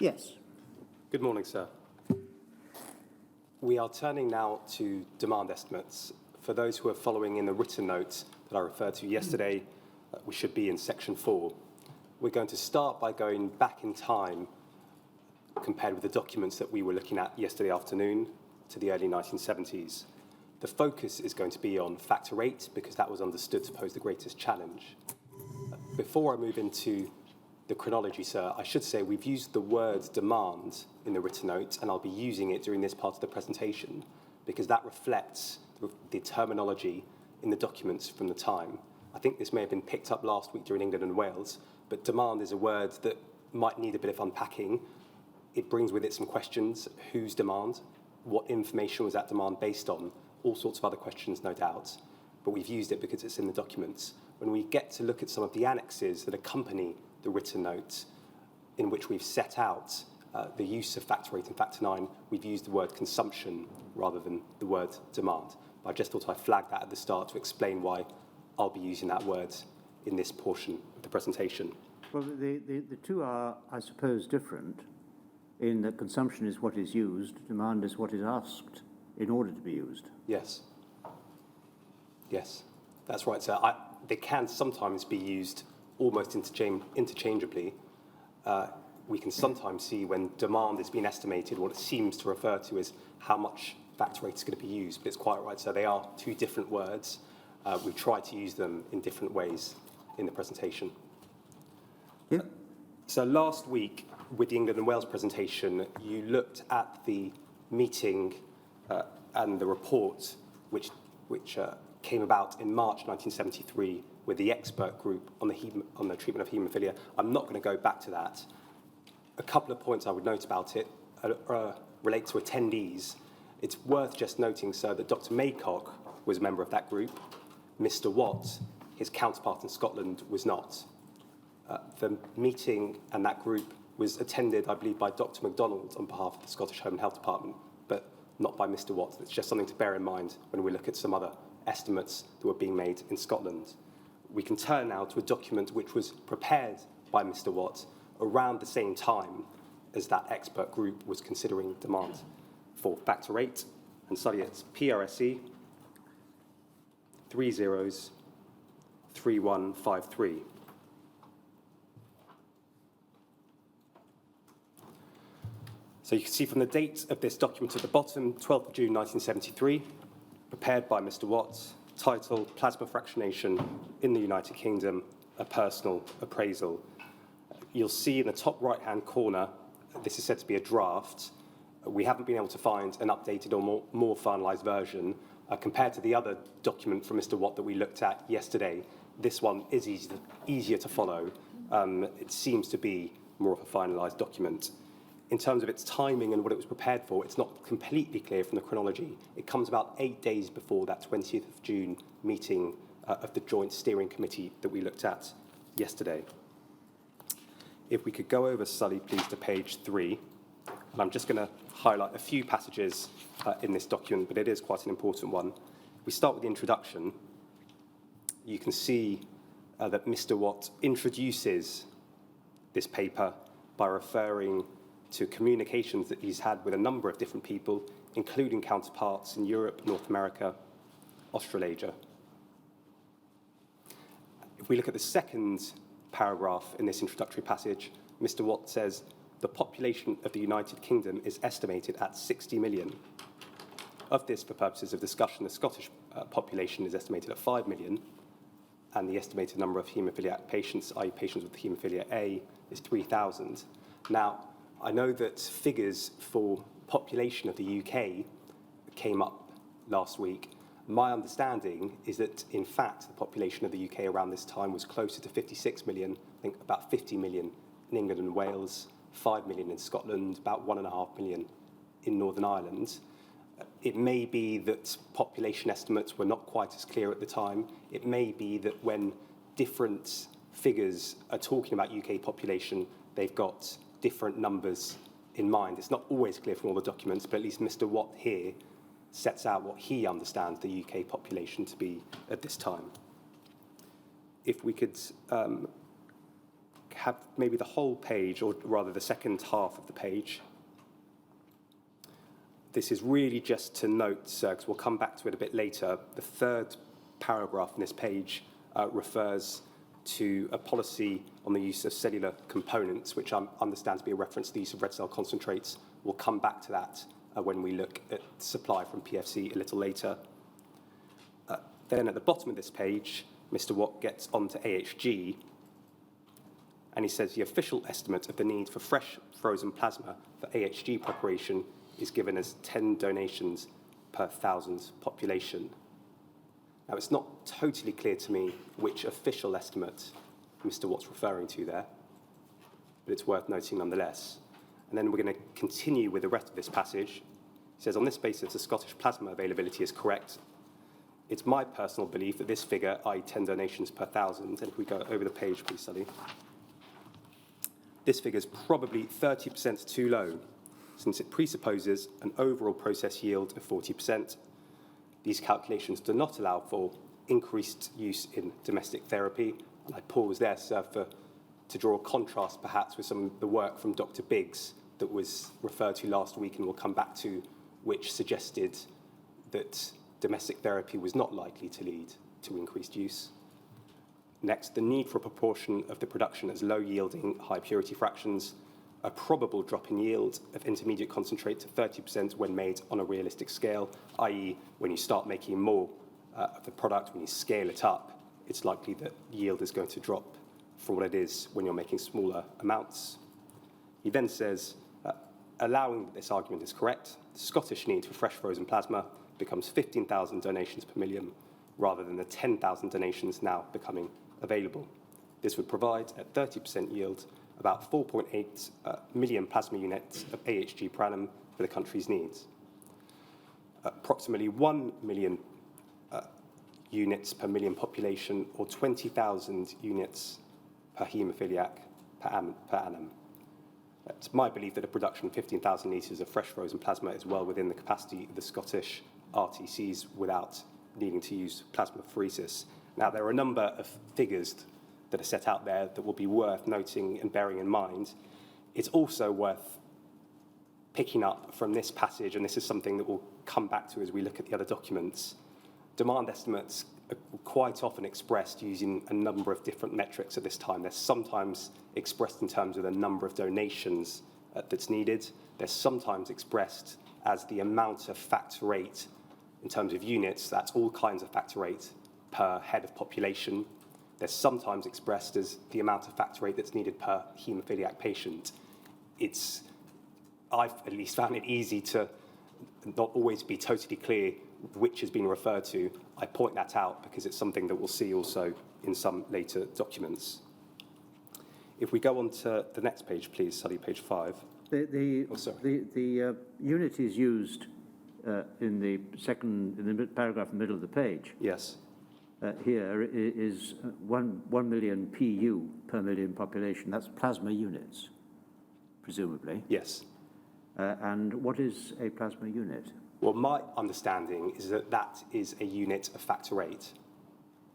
Yes. Good morning, sir. We are turning now to demand estimates. For those who are following in the written notes that I referred to yesterday, we should be in section 4. We're going to start by going back in time compared with the documents that we were looking at yesterday afternoon to the early 1970s. The focus is going to be on factor 8 because that was understood to pose the greatest challenge. Before I move into the chronology, sir, I should say we've used the word demand in the written note, and I'll be using it during this part of the presentation because that reflects the terminology in the documents from the time. I think this may have been picked up last week during England and Wales, but demand is a word that might need a bit of unpacking. It brings with it some questions. Whose demand? What information was that demand based on? All sorts of other questions, no doubt. But we've used it because it's in the documents. When we get to look at some of the annexes that accompany the written note, in which we've set out the use of factor 8 and factor 9, we've used the word consumption rather than the word demand. But I just thought I'd flag that at the start to explain why I'll be using that word in this portion of the presentation. Well, the two are, I suppose, different in that consumption is what is used, demand is what is asked in order to be used. Yes. Yes, that's right, sir. They can sometimes be used almost interchangeably. We can sometimes see when demand is being estimated, what it seems to refer to as how much factor 8 is going to be used, but it's quite right. So they are two different words. We've tried to use them in different ways in the presentation. Yeah. So last week, with the England and Wales presentation, you looked at the meeting and the report which came about in March 1973 with the expert group on the treatment of haemophilia. I'm not going to go back to that. A couple of points I would note about it relate to attendees. It's worth just noting, sir, that Dr. Maycock was a member of that group. Mr. Watt, his counterpart in Scotland, was not. The meeting and that group was attended, I believe, by Dr. MacDonald on behalf of the Scottish Home and Health Department, but not by Mr. Watt. It's just something to bear in mind when we look at some other estimates that were being made in Scotland. We can turn now to a document which was prepared by Mr. Watt around the same time as that expert group was considering demand for factor 8, and study it's PRSE 303153. So you can see from the date of this document at the bottom, 12th of June 1973, prepared by Mr. Watts, titled Plasma Fractionation in the United Kingdom, a Personal Appraisal. You'll see in the top right-hand corner, this is said to be a draft. We haven't been able to find an updated or more finalised version. Compared to the other document from Mr. Watt that we looked at yesterday, this one is easier to follow. It seems to be more of a finalised document. In terms of its timing and what it was prepared for, it's not completely clear from the chronology. It comes about 8 days before that 20th of June meeting of the Joint Steering Committee that we looked at yesterday. If we could go over, Sully, please, to page 3. And I'm just going to highlight a few passages in this document, but it is quite an important one. We start with the introduction. You can see that Mr. Watt introduces this paper by referring to communications that he's had with a number of different people, including counterparts in Europe, North America, Australasia. If we look at the second paragraph in this introductory passage, Mr. Watt says, the population of the United Kingdom is estimated at 60 million. Of this, for purposes of discussion, the Scottish population is estimated at 5 million, and the estimated number of haemophiliac patients, i.e. patients with haemophilia A, is 3,000. Now, I know that figures for population of the UK came up last week. My understanding is that, in fact, the population of the UK around this time was closer to 56 million, I think about 50 million in England and Wales, 5 million in Scotland, about 1.5 million in Northern Ireland. It may be that population estimates were not quite as clear at the time. It may be that when different figures are talking about UK population, they've got different numbers in mind. It's not always clear from all the documents, but at least Mr. Watt here sets out what he understands the UK population to be at this time. If we could have maybe the whole page, or rather the second half of the page. This is really just to note, because we'll come back to it a bit later, the third paragraph in this page refers to a policy on the use of cellular components, which I understand to be a reference to the use of red cell concentrates. We'll come back to that when we look at supply from PFC a little later. Then at the bottom of this page, Mr. Watt gets onto AHG, and he says the official estimate of the need for fresh frozen plasma for AHG preparation is given as 10 donations per 1,000 population. Now, it's not totally clear to me which official estimate Mr. Watt's referring to there, but it's worth noting nonetheless. And then we're going to continue with the rest of this passage. It says, on this basis, the Scottish plasma availability is correct. It's my personal belief that this figure, i.e. 10 donations per 1,000, and if we go over the page, please, Sully, this figure is probably 30% too low, since it presupposes an overall process yield of 40%. These calculations do not allow for increased use in domestic therapy. And I pause there, sir, to draw a contrast perhaps with some of the work from Dr. Biggs that was referred to last week and we'll come back to, which suggested that domestic therapy was not likely to lead to increased use. Next, the need for a proportion of the production as low-yielding, high-purity fractions, a probable drop in yield of intermediate concentrate to 30% when made on a realistic scale, i.e. when you start making more of the product, when you scale it up, it's likely that yield is going to drop from what it is when you're making smaller amounts. He then says, allowing that this argument is correct, the Scottish need for fresh frozen plasma becomes 15,000 donations per million, rather than the 10,000 donations now becoming available. This would provide, at 30% yield, about 4.8 million plasma units of AHG per annum for the country's needs. Approximately 1 million units per million population, or 20,000 units per haemophiliac per annum. It's my belief that a production of 15,000 litres of fresh frozen plasma is well within the capacity of the Scottish RTCs without needing to use plasmapheresis. Now, there are a number of figures that are set out there that will be worth noting and bearing in mind. It's also worth picking up from this passage, and this is something that we'll come back to as we look at the other documents. Demand estimates are quite often expressed using a number of different metrics at this time. They're sometimes expressed in terms of the number of donations that's needed. They're sometimes expressed as the amount of factor 8 in terms of units. That's all kinds of factor 8 per head of population. They're sometimes expressed as the amount of factor 8 that's needed per haemophiliac patient. I've at least found it easy to not always be totally clear which has been referred to. I point that out because it's something that we'll see also in some later documents. If we go on to the next page, please, Sully, page 5. The unit is used in the paragraph in the middle of the page. Yes. Here is 1 million PU per million population. That's plasma units, presumably. Yes. And what is a plasma unit? Well, my understanding is that that is a unit of factor 8.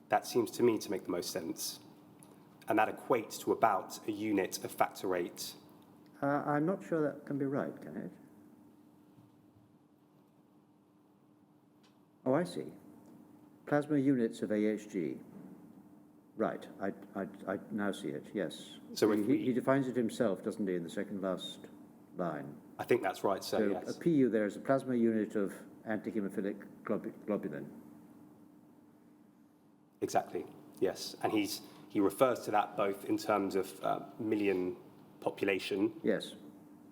That seems to me to make the most sense. And that equates to about a unit of factor 8. I'm not sure that can be right, can it? Oh, I see. Plasma units of AHG. Right, I now see it, yes. So he defines it himself, doesn't he, in the second last line? I think that's right, sir, So yes. a PU there is a plasma unit of antihemophilic globulin. Exactly, yes. And he refers to that both in terms of million population. Yes.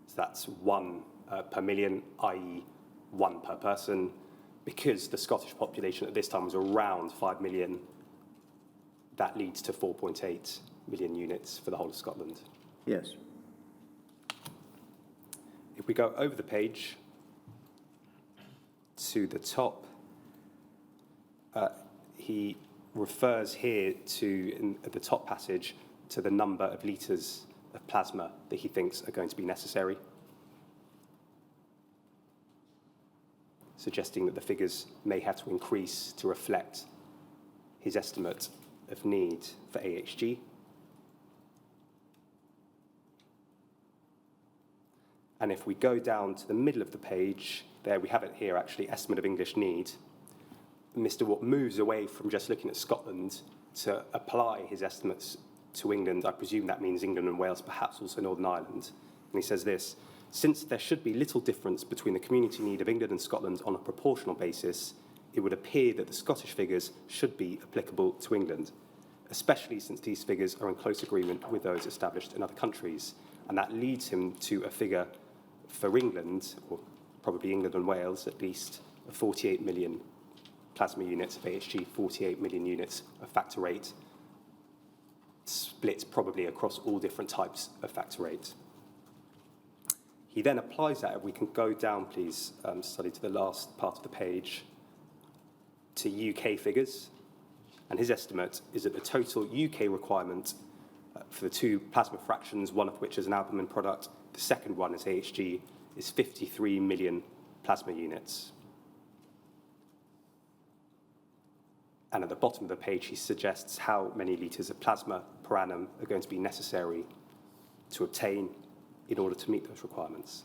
So that's 1 per million, i.e. 1 per person. Because the Scottish population at this time was around 5 million, that leads to 4.8 million units for the whole of Scotland. Yes. If we go over the page to the top, he refers here to, at the top passage, to the number of litres of plasma that he thinks are going to be necessary, suggesting that the figures may have to increase to reflect his estimate of need for AHG. And if we go down to the middle of the page, there we have it here, actually, estimate of English need. Mr. Watt moves away from just looking at Scotland to apply his estimates to England. I presume that means England and Wales, perhaps also Northern Ireland. And he says this: since there should be little difference between the community need of England and Scotland on a proportional basis, it would appear that the Scottish figures should be applicable to England, especially since these figures are in close agreement with those established in other countries. And that leads him to a figure for England, or probably England and Wales at least, of 48 million plasma units of AHG, 48 million units of factor VIII, split probably across all different types of factor VIII. He then applies that, if we can go down, please, study to the last part of the page, to UK figures. And his estimate is that the total UK requirement for the two plasma fractions, one of which is an albumin product, the second one is AHG, is 53 million plasma units. And at the bottom of the page, he suggests how many litres of plasma per annum are going to be necessary to obtain in order to meet those requirements.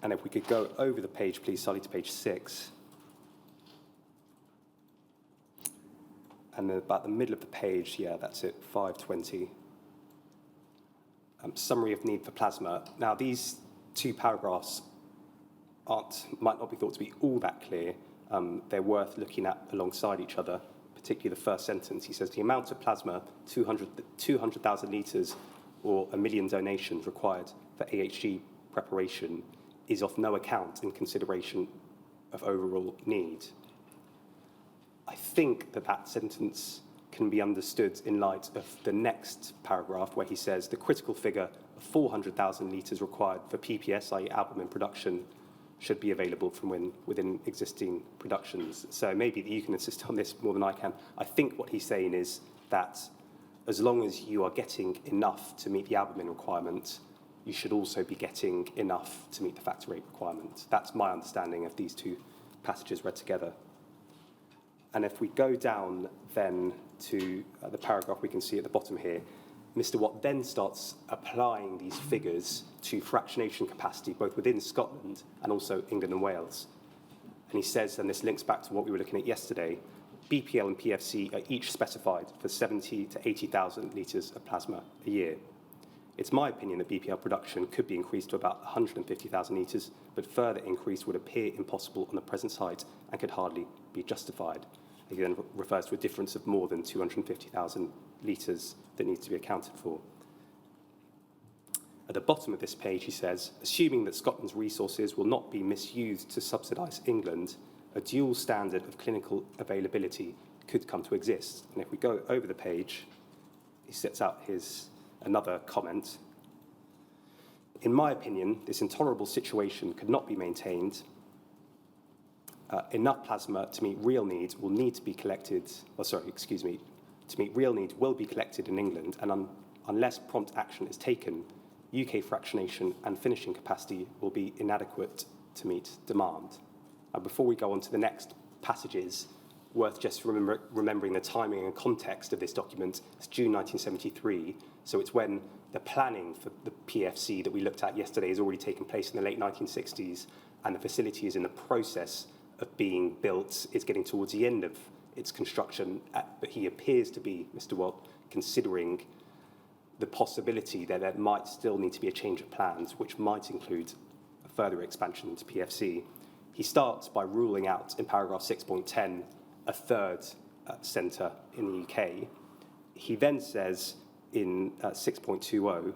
And if we could go over the page, please, Sally, to page 6. And about the middle of the page, yeah, that's it, 520. Summary of need for plasma. Now, these two paragraphs might not be thought to be all that clear. They're worth looking at alongside each other, particularly the first sentence. He says the amount of plasma, 200,000 litres or 1 million donations required for AHG preparation is of no account in consideration of overall need. I think that sentence can be understood in light of the next paragraph where he says the critical figure of 400,000 litres required for PPS, i.e. albumin production, should be available from within existing productions. So maybe you can insist on this more than I can. I think what he's saying is that as long as you are getting enough to meet the albumin requirement, you should also be getting enough to meet the factor VIII requirement. That's my understanding of these two passages read together. And if we go down then to the paragraph we can see at the bottom here, Mr. Watt then starts applying these figures to fractionation capacity, both within Scotland and also England and Wales. And he says, and this links back to what we were looking at yesterday, BPL and PFC are each specified for 70 to 80,000 litres of plasma a year. It's my opinion that BPL production could be increased to about 150,000 litres, but further increase would appear impossible on the present site and could hardly be justified. He then refers to a difference of more than 250,000 litres that needs to be accounted for. At the bottom of this page, he says, assuming that Scotland's resources will not be misused to subsidise England, a dual standard of clinical availability could come to exist. And if we go over the page, he sets out another comment. In my opinion, this intolerable situation could not be maintained. Enough plasma to meet real needs will need to be collected, to meet real needs will be collected in England, and unless prompt action is taken, UK fractionation and finishing capacity will be inadequate to meet demand. Before we go on to the next passages, worth just remembering the timing and context of this document. It's June 1973, so it's when the planning for the PFC that we looked at yesterday has already taken place in the late 1960s, and the facility is in the process of being built. It's getting towards the end of its construction, but he appears to be, Mr. Watt, considering the possibility that there might still need to be a change of plans, which might include a further expansion into PFC. He starts by ruling out in paragraph 6.10 a third centre in the UK. He then says in 6.20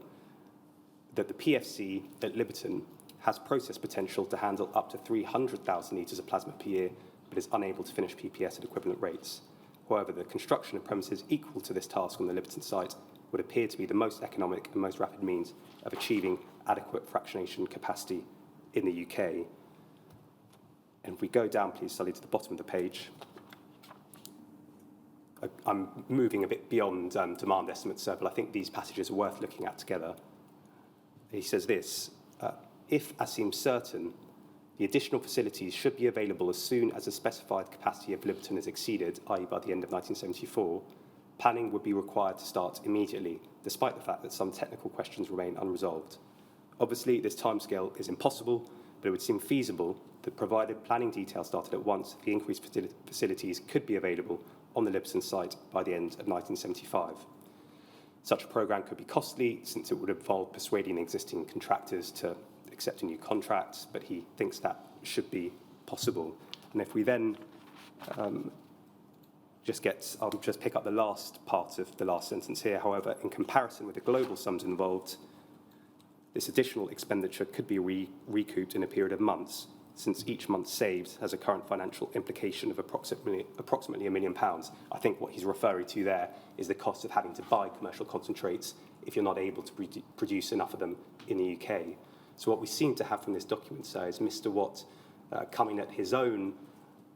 that the PFC at Liverton has process potential to handle up to 300,000 litres of plasma per year, but is unable to finish PPS at equivalent rates. However, the construction of premises equal to this task on the Liverton site would appear to be the most economic and most rapid means of achieving adequate fractionation capacity in the UK. And if we go down, please, Sully, to the bottom of the page. I'm moving a bit beyond demand estimates, sir, but I think these passages are worth looking at together. He says this, if, as seems certain, the additional facilities should be available as soon as the specified capacity of Liverton is exceeded, i.e. by the end of 1974, planning would be required to start immediately, despite the fact that some technical questions remain unresolved. Obviously, this timescale is impossible, but it would seem feasible that provided planning details started at once, the increased facilities could be available on the Libston site by the end of 1975. Such a programme could be costly, since it would involve persuading existing contractors to accept a new contract, but he thinks that should be possible. And if we then I'll just pick up the last part of the last sentence here. However, in comparison with the global sums involved, this additional expenditure could be recouped in a period of months, since each month saved has a current financial implication of approximately £1 million. I think what he's referring to there is the cost of having to buy commercial concentrates if you're not able to produce enough of them in the UK. So what we seem to have from this document, sir, is Mr. Watt coming at his own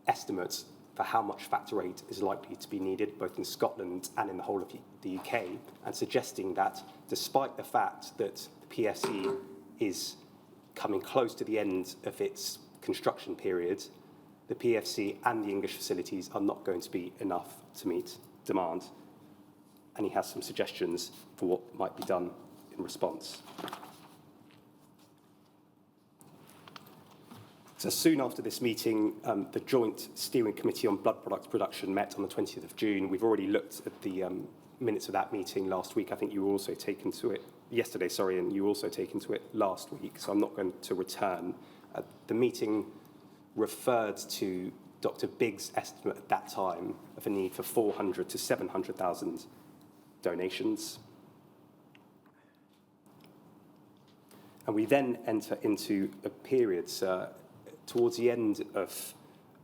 estimates for how much factor rate is likely to be needed, both in Scotland and in the whole of the UK, and suggesting that despite the fact that the PSC is coming close to the end of its construction period, the PFC and the English facilities are not going to be enough to meet demand. And he has some suggestions for what might be done in response. So soon after this meeting, the Joint Steering Committee on Blood Products Production met on the 20th of June. We've already looked at the minutes of that meeting last week. I think you were also taken to it yesterday, and you were also taken to it last week, so I'm not going to return. The meeting referred to Dr. Biggs' estimate at that time of a need for 400 to 700,000 donations. And we then enter into a period, towards the end of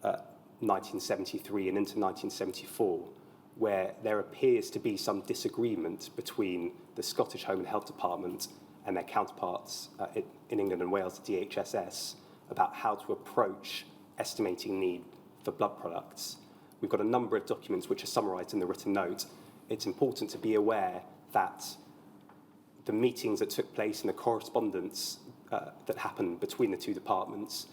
1973 and into 1974, where there appears to be some disagreement between the Scottish Home and Health Department and their counterparts in England and Wales, the DHSS, about how to approach estimating need for blood products. We've got a number of documents which are summarised in the written note. It's important to be aware that the meetings that took place and the correspondence that happened between the two departments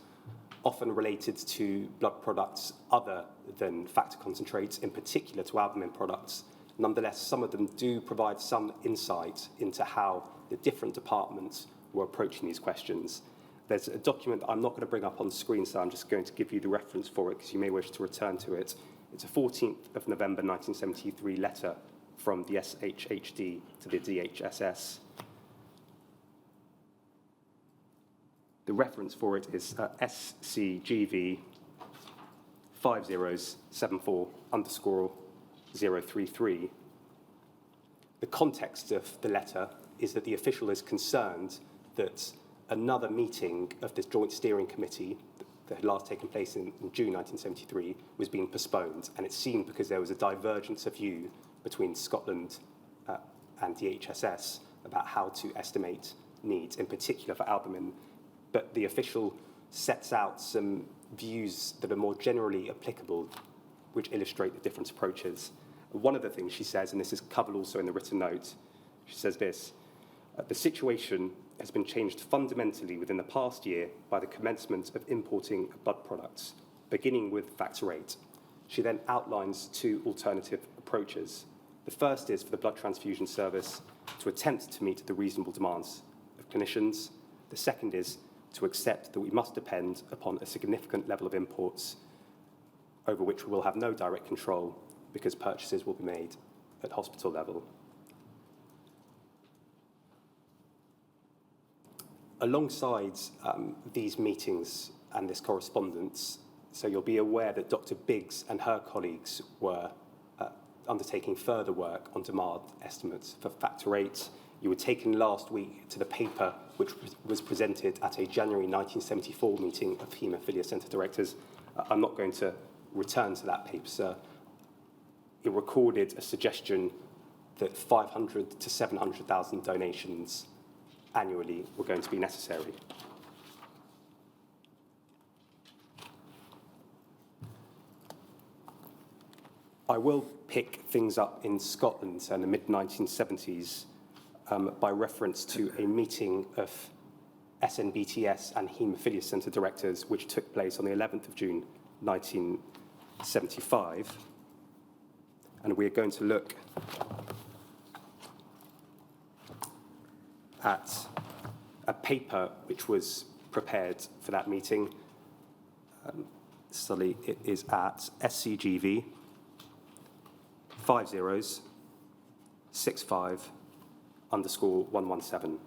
often related to blood products other than factor concentrates, in particular to albumin products. Nonetheless, some of them do provide some insight into how the different departments were approaching these questions. There's a document that I'm not going to bring up on screen, so I'm just going to give you the reference for it because you may wish to return to it. It's a 14th of November 1973 letter from the SHHD to the DHSS. The reference for it is SCGV 5074_033. The context of the letter is that the official is concerned that another meeting of this Joint Steering Committee that had last taken place in June 1973 was being postponed, and it seemed because there was a divergence of view between Scotland and DHSS about how to estimate needs, in particular for albumin. But the official sets out some views that are more generally applicable, which illustrate the different approaches. One of the things she says, and this is covered also in the written note, she says this: the situation has been changed fundamentally within the past year by the commencement of importing blood products, beginning with factor VIII. She then outlines two alternative approaches. The first is for the blood transfusion service to attempt to meet the reasonable demands of clinicians. The second is to accept that we must depend upon a significant level of imports over which we will have no direct control because purchases will be made at hospital level. Alongside these meetings and this correspondence, so you'll be aware that Dr. Biggs and her colleagues were undertaking further work on demand estimates for factor VIII. You were taken last week to the paper which was presented at a January 1974 meeting of Hemophilia Centre Directors. I'm not going to return to that paper, sir. It recorded a suggestion that 500 to 700,000 donations annually were going to be necessary. I will pick things up in Scotland in the mid-1970s by reference to a meeting of SNBTS and Hemophilia Centre Directors, which took place on the 11th of June 1975. And we're going to look at a paper which was prepared for that meeting. It is at SCGV 5065_117.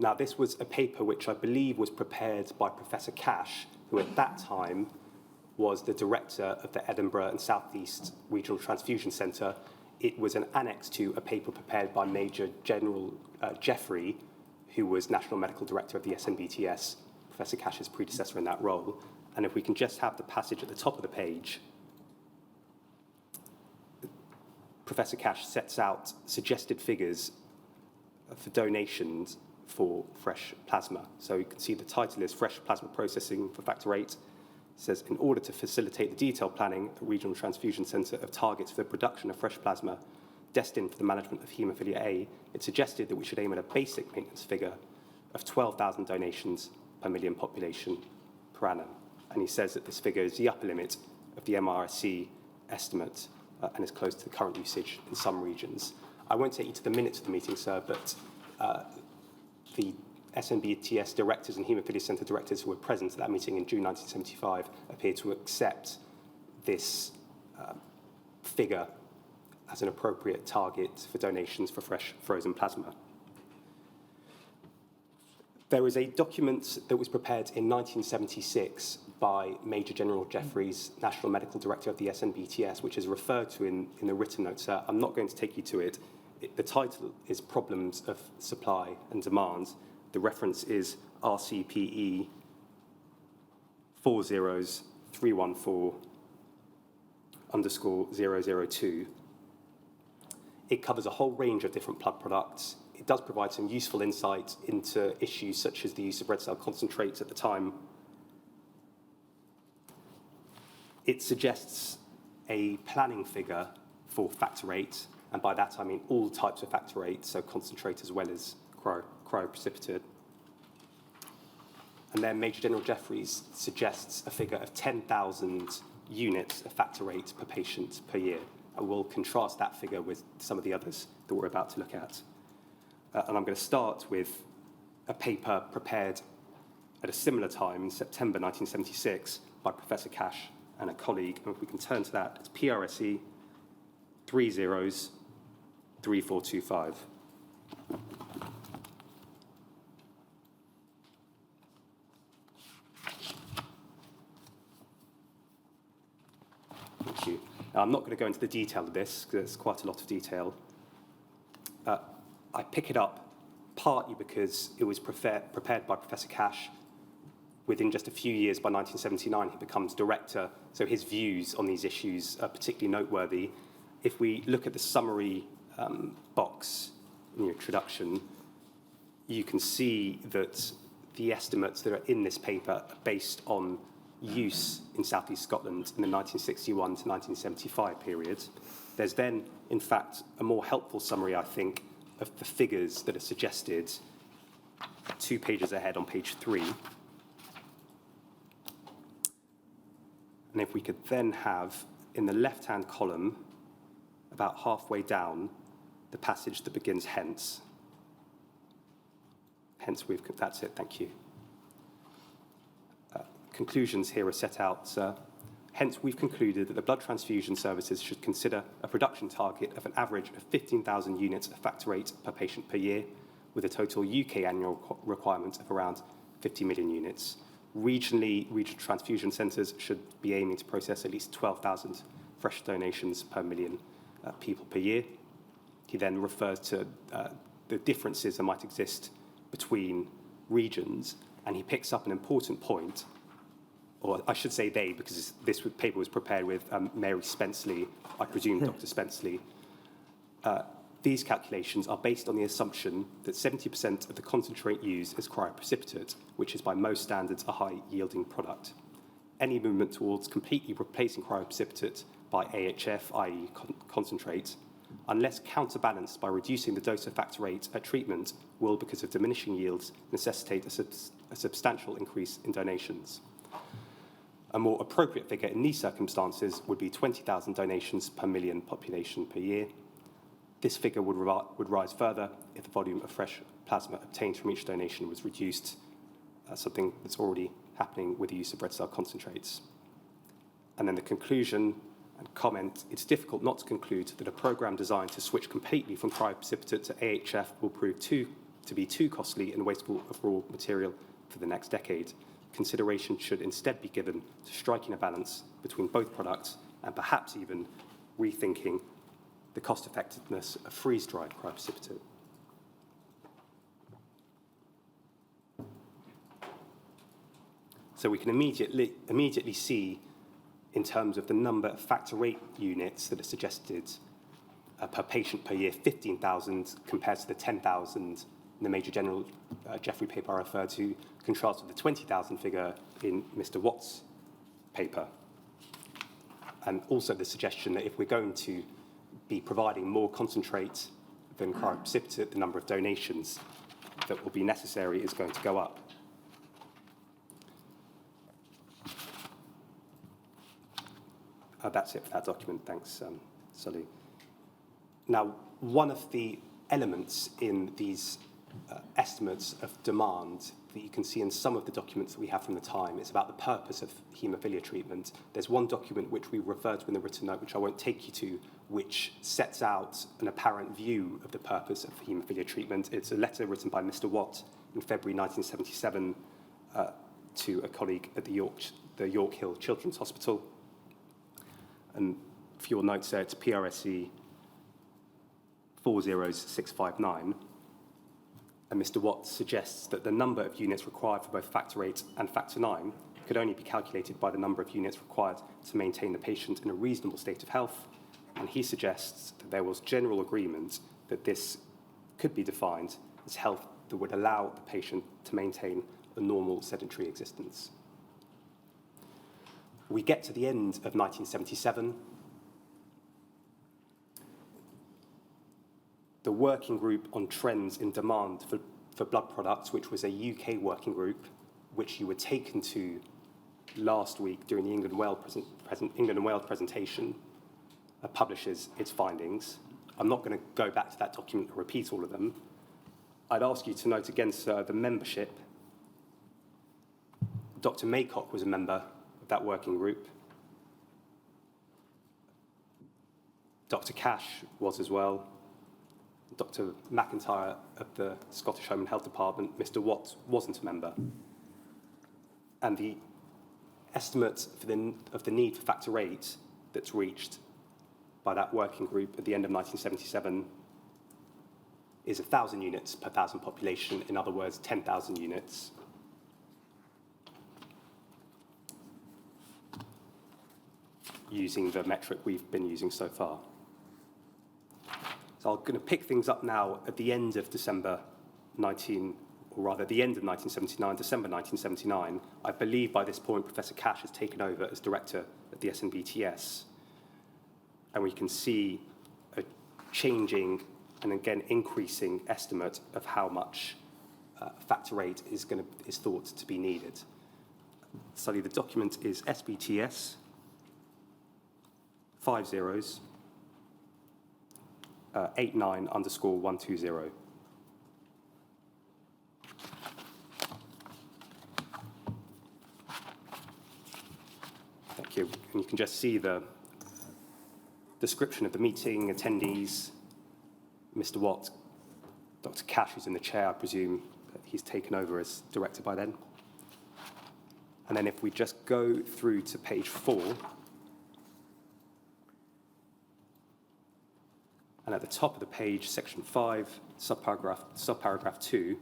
Now, this was a paper which I believe was prepared by Professor Cash, who at that time was the director of the Edinburgh and South East Regional Transfusion Centre. It was an annex to a paper prepared by Major General Jeffrey, who was National Medical Director of the SNBTS, Professor Cash's predecessor in that role. And if we can just have the passage at the top of the page, Professor Cash sets out suggested figures for donations for fresh plasma. So you can see the title is Fresh Plasma Processing for Factor VIII. It says, in order to facilitate the detailed planning at Regional Transfusion Centre of targets for the production of fresh plasma destined for the management of Hemophilia A, it suggested that we should aim at a basic maintenance figure of 12,000 donations per million population per annum. And he says that this figure is the upper limit of the MRSC estimate and is close to the current usage in some regions. I won't take you to the minutes of the meeting, sir, but the SNBTS directors and Hemophilia Centre directors who were present at that meeting in June 1975 appear to accept this figure as an appropriate target for donations for fresh frozen plasma. There is a document that was prepared in 1976 by Major General Jeffreys, National Medical Director of the SNBTS, which is referred to in the written notes. I'm not going to take you to it. The title is Problems of Supply and Demand. The reference is RCPE 40314_002. It covers a whole range of different blood products. It does provide some useful insight into issues such as the use of red cell concentrates at the time. It suggests a planning figure for factor VIII, and by that I mean all types of factor VIII, so concentrate as well as cryoprecipitate. And then Major General Jeffreys suggests a figure of 10,000 units of factor VIII per patient per year. And we'll contrast that figure with some of the others that we're about to look at. And I'm going to start with a paper prepared at a similar time in September 1976 by Professor Cash and a colleague. And if we can turn to that, it's PRSE 303425. Thank you. Now, I'm not going to go into the detail of this because there's quite a lot of detail. I pick it up partly because it was prepared by Professor Cash. Within just a few years, by 1979, he becomes director, so his views on these issues are particularly noteworthy. If we look at the summary box in your introduction, you can see that the estimates that are in this paper are based on use in South East Scotland in the 1961 to 1975 period. There's then, in fact, a more helpful summary, I think, of the figures that are suggested 2 pages ahead on page 3. And if we could then have, in the left-hand column, about halfway down, the passage that begins hence. That's it, thank you. Conclusions here are set out. Hence, we've concluded that the blood transfusion services should consider a production target of an average of 15,000 units of factor VIII per patient per year, with a total UK annual requirement of around 50 million units. Regional transfusion centres should be aiming to process at least 12,000 fresh donations per million people per year. He then refers to the differences that might exist between regions, and he picks up an important point, or I should say they, because this paper was prepared with Mary Spenceley, I presume Dr. Spenceley. These calculations are based on the assumption that 70% of the concentrate used is cryoprecipitate, which is by most standards a high-yielding product. Any movement towards completely replacing cryoprecipitate by AHF, i.e. concentrate, unless counterbalanced by reducing the dose of factor VIII at treatment, will, because of diminishing yields, necessitate a substantial increase in donations. A more appropriate figure in these circumstances would be 20,000 donations per million population per year. This figure would rise further if the volume of fresh plasma obtained from each donation was reduced, something that's already happening with the use of red cell concentrates. And then the conclusion and comment, it's difficult not to conclude that a program designed to switch completely from cryoprecipitate to AHF will prove to be too costly and wasteful of raw material for the next decade. Consideration should instead be given to striking a balance between both products and perhaps even rethinking the cost-effectiveness of freeze-dried cryoprecipitate. So we can immediately see, in terms of the number of factor VIII units that are suggested per patient per year, 15,000 compared to the 10,000 in the Major General Jeffrey paper I referred to, contrasted with the 20,000 figure in Mr. Watt's paper. And also the suggestion that if we're going to be providing more concentrate than cryoprecipitate, the number of donations that will be necessary is going to go up. That's it for that document. Thanks, Sully. Now, one of the elements in these estimates of demand that you can see in some of the documents that we have from the time is about the purpose of haemophilia treatment. There's one document which we refer to in the written note, which I won't take you to, which sets out an apparent view of the purpose of haemophilia treatment. It's a letter written by Mr. Watt in February 1977 to a colleague at the York Hill Children's Hospital. And for your notes there, it's PRSE 40659. And Mr. Watt suggests that the number of units required for both factor VIII and factor IX could only be calculated by the number of units required to maintain the patient in a reasonable state of health. And he suggests that there was general agreement that this could be defined as health that would allow the patient to maintain a normal sedentary existence. We get to the end of 1977. The working group on trends in demand for blood products, which was a UK working group, which you were taken to last week during the England and Wales presentation, publishes its findings. I'm not going to go back to that document and repeat all of them. I'd ask you to note again, sir, the membership. Dr. Maycock was a member of that working group. Dr. Cash was as well. Dr. McIntyre of the Scottish Home and Health Department, Mr. Watt wasn't a member. And the estimate of the need for factor VIII that's reached by that working group at the end of 1977 is 1,000 units per 1,000 population, in other words, 10,000 units. Using the metric we've been using so far. So I'm going to pick things up now at the end of December 1979, December 1979. I believe by this point Professor Cash has taken over as director at the SNBTS. And we can see a changing and again increasing estimate of how much factor VIII is thought to be needed. So the document is SBTS 50 89_120. Thank you. And you can just see the description of the meeting, attendees, Mr. Watt, Dr. Cash, who's in the chair, I presume he's taken over as director by then. And then if we just go through to page 4, and at the top of the page, section 5, subparagraph 2,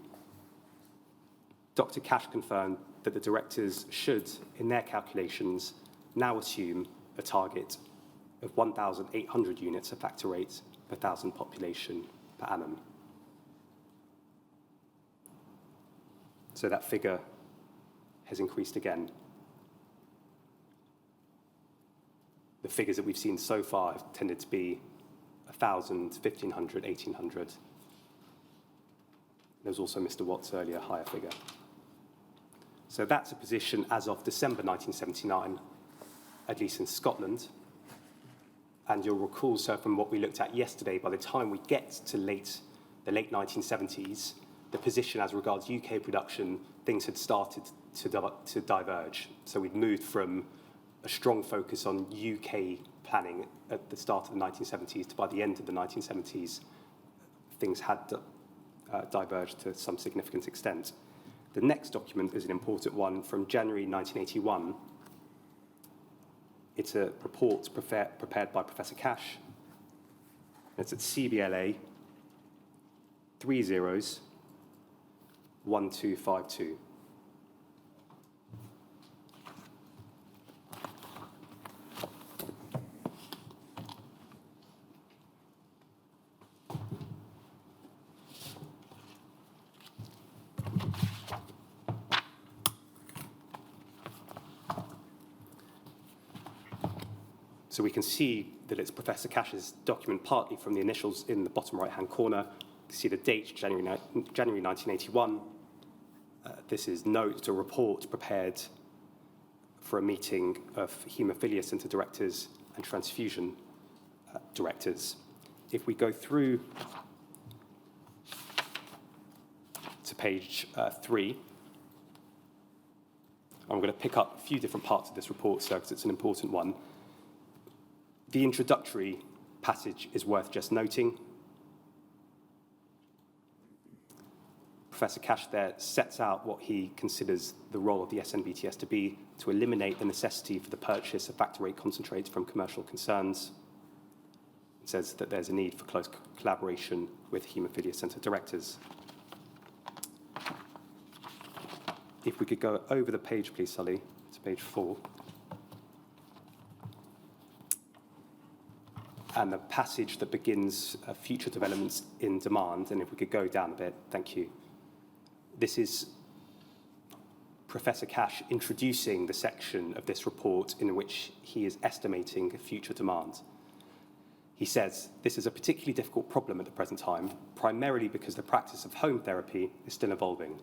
Dr. Cash confirmed that the directors should, in their calculations, now assume a target of 1,800 units of factor VIII per 1,000 population per annum. So that figure has increased again. The figures that we've seen so far have tended to be 1,000, 1,500, 1,800. There's also Mr. Watt's earlier higher figure. So that's a position as of December 1979, at least in Scotland. And you'll recall, so from what we looked at yesterday, by the time we get to the late 1970s, the position as regards UK production, things had started to diverge. So we'd moved from a strong focus on UK planning at the start of the 1970s to by the end of the 1970s, things had diverged to some significant extent. The next document is an important one from January 1981. It's a report prepared by Professor Cash. It's at CBLA 301252. So we can see that it's Professor Cash's document partly from the initials in the bottom right-hand corner. You can see the date, January 1981. This is note, a report prepared for a meeting of Hemophilia Centre directors and transfusion directors. If we go through to page 3, I'm going to pick up a few different parts of this report, so because it's an important one. The introductory passage is worth just noting. Professor Cash there sets out what he considers the role of the SNBTS to be, to eliminate the necessity for the purchase of factor VIII concentrates from commercial concerns. It says that there's a need for close collaboration with Hemophilia Centre directors. If we could go over the page, please, Sully, to page 4. And the passage that begins future developments in demand, and if we could go down a bit, thank you. This is Professor Cash introducing the section of this report in which he is estimating future demand. He says, this is a particularly difficult problem at the present time, primarily because the practice of home therapy is still evolving.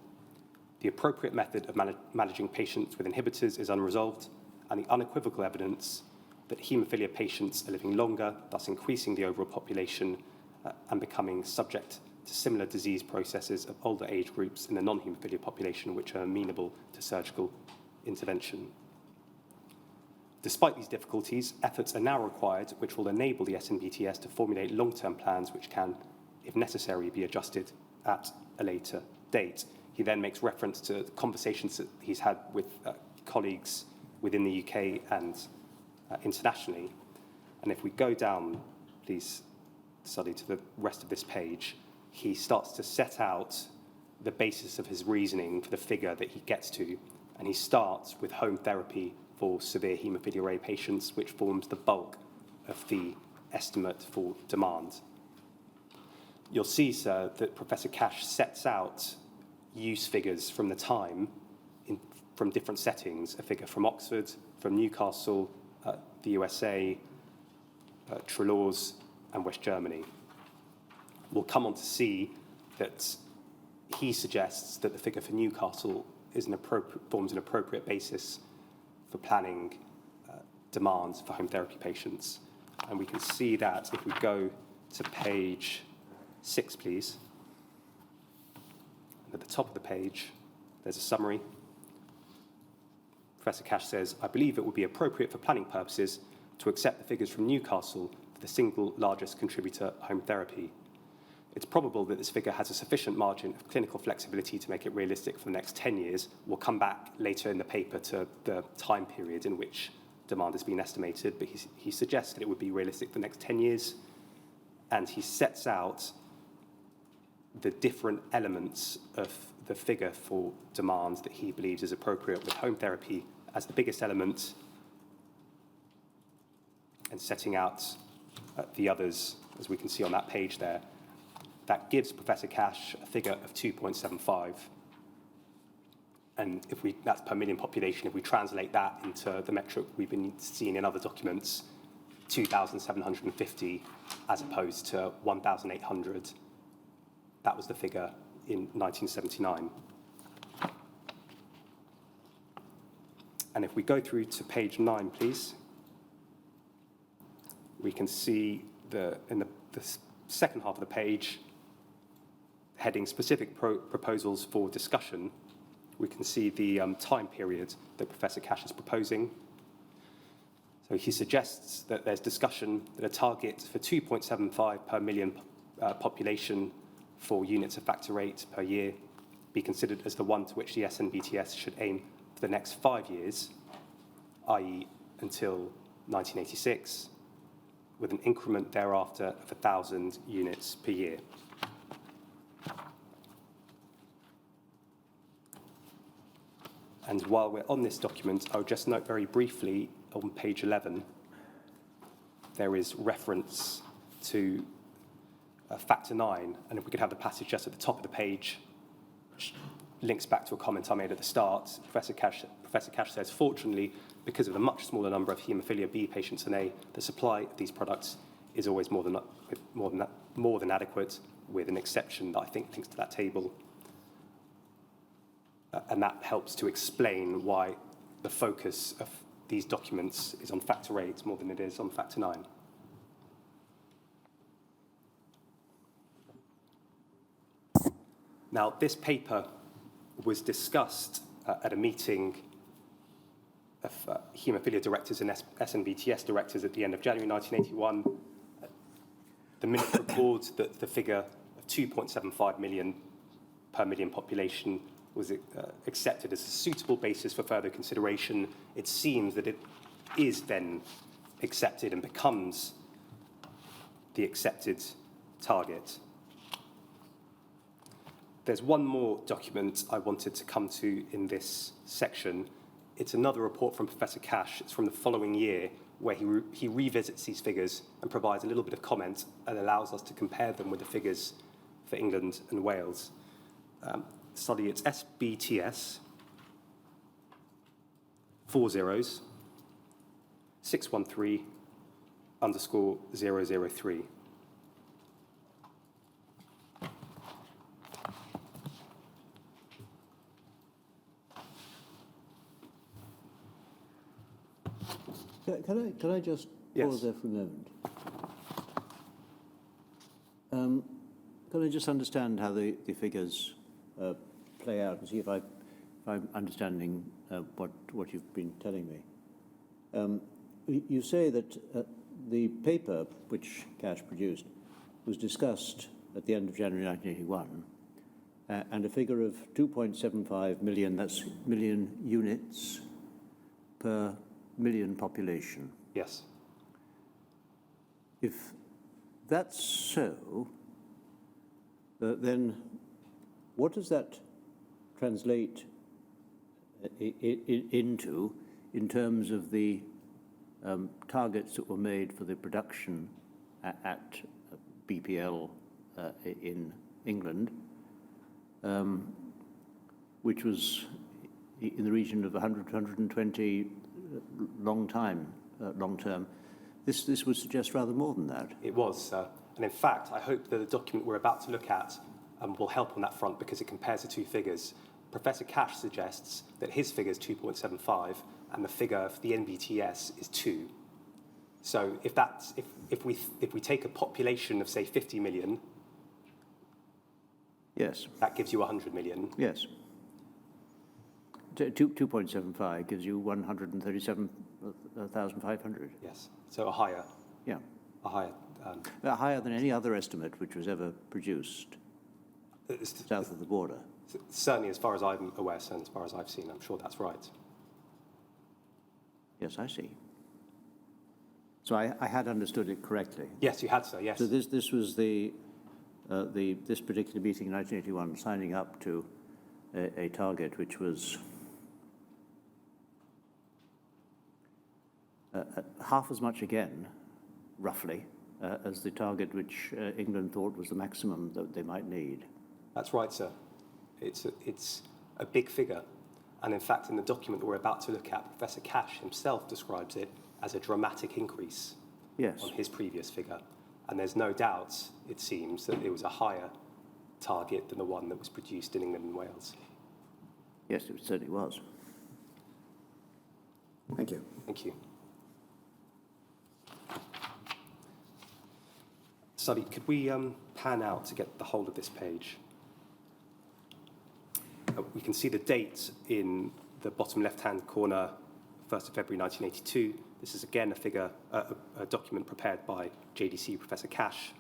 The appropriate method of managing patients with inhibitors is unresolved, and the unequivocal evidence that haemophilia patients are living longer, thus increasing the overall population and becoming subject to similar disease processes of older age groups in the non-haemophilia population, which are amenable to surgical intervention. Despite these difficulties, efforts are now required which will enable the SNBTS to formulate long-term plans which can, if necessary, be adjusted at a later date. He then makes reference to conversations that he's had with colleagues within the UK and internationally. And if we go down, please, Sully, to the rest of this page, he starts to set out the basis of his reasoning for the figure that he gets to. And he starts with home therapy for severe haemophilia A patients, which forms the bulk of the estimate for demand. You'll see, sir, that Professor Cash sets out use figures from the time from different settings, a figure from Oxford, from Newcastle, the USA, Trelaws, and West Germany. We'll come on to see that he suggests that the figure for Newcastle forms an appropriate basis for planning demands for home therapy patients. And we can see that if we go to page 6, please. At the top of the page, there's a summary. Professor Cash says, I believe it would be appropriate for planning purposes to accept the figures from Newcastle for the single largest contributor, home therapy. It's probable that this figure has a sufficient margin of clinical flexibility to make it realistic for the next 10 years. We'll come back later in the paper to the time period in which demand has been estimated, but he suggests that it would be realistic for the next 10 years, and he sets out the different elements of the figure for demand that he believes is appropriate, with home therapy as the biggest element, and setting out the others, as we can see on that page there. That gives Professor Cash a figure of 2.75. And that's per million population. If we translate that into the metric we've been seeing in other documents, 2,750 as opposed to 1,800. That was the figure in 1979. And if we go through to page 9, please, we can see in the second half of the page, heading specific proposals for discussion, we can see the time period that Professor Cash is proposing. So he suggests that there's discussion that a target for 2.75 per million population for units of factor 8 per year be considered as the one to which the SNBTS should aim for the next 5 years, i.e. until 1986, with an increment thereafter of 1,000 units per year. And while we're on this document, I'll just note very briefly on page 11, there is reference to factor 9, and if we could have the passage just at the top of the page, which links back to a comment I made at the start. Professor Cash says, fortunately, because of the much smaller number of Hemophilia B patients than A, the supply of these products is always more than adequate, with an exception that I think links to that table. And that helps to explain why the focus of these documents is on factor 8 more than it is on factor 9. Now, this paper was discussed at a meeting of haemophilia directors and SNBTS directors at the end of January 1981. The minute records that the figure of 2.75 million per million population was accepted as a suitable basis for further consideration. It seems that it is then accepted and becomes the accepted target. There's one more document I wanted to come to in this section. It's another report from Professor Cash. It's from the following year, where he revisits these figures and provides a little bit of comment and allows us to compare them with the figures for England and Wales. Study, it's SBTS, 40/613_003. Can I just pause there for a moment? Can I just understand how the figures play out and see if I'm understanding what you've been telling me? You say that the paper which Cash produced was discussed at the end of January 1981, and a figure of 2.75 million, that's million units per million population. Yes. If that's so, then what does that translate into in terms of the targets that were made for the production at BPL in England, which was in the region of 100 to 120 long term. This would suggest rather more than that. It was, sir. And in fact, I hope that the document we're about to look at will help on that front because it compares the two figures. Professor Cash suggests that his figure is 2.75 and the figure for the NBTS is 2. So if we take a population of, say, 50 million, yes, that gives you 100 million. Yes. 2.75 gives you 137,500. Yes. So a higher. Yeah. A higher. Higher than any other estimate which was ever produced south of the border. Certainly, as far as I'm aware, and as far as I've seen, I'm sure that's right. Yes, I see. So I had understood it correctly. Yes, you had, sir. Yes. So this was this particular meeting in 1981 signing up to a target which was half as much again, roughly, as the target which England thought was the maximum that they might need. That's right, sir. It's a big figure. And in fact, in the document that we're about to look at, Professor Cash himself describes it as a dramatic increase on his previous figure. And there's no doubt, it seems, that it was a higher target than the one that was produced in England and Wales. Yes, it certainly was. Thank you. Thank you. Sully, could we pan out to get the whole of this page? We can see the date in the bottom left-hand corner, 1st of February 1982. This is again a document prepared by JDC Professor Cash.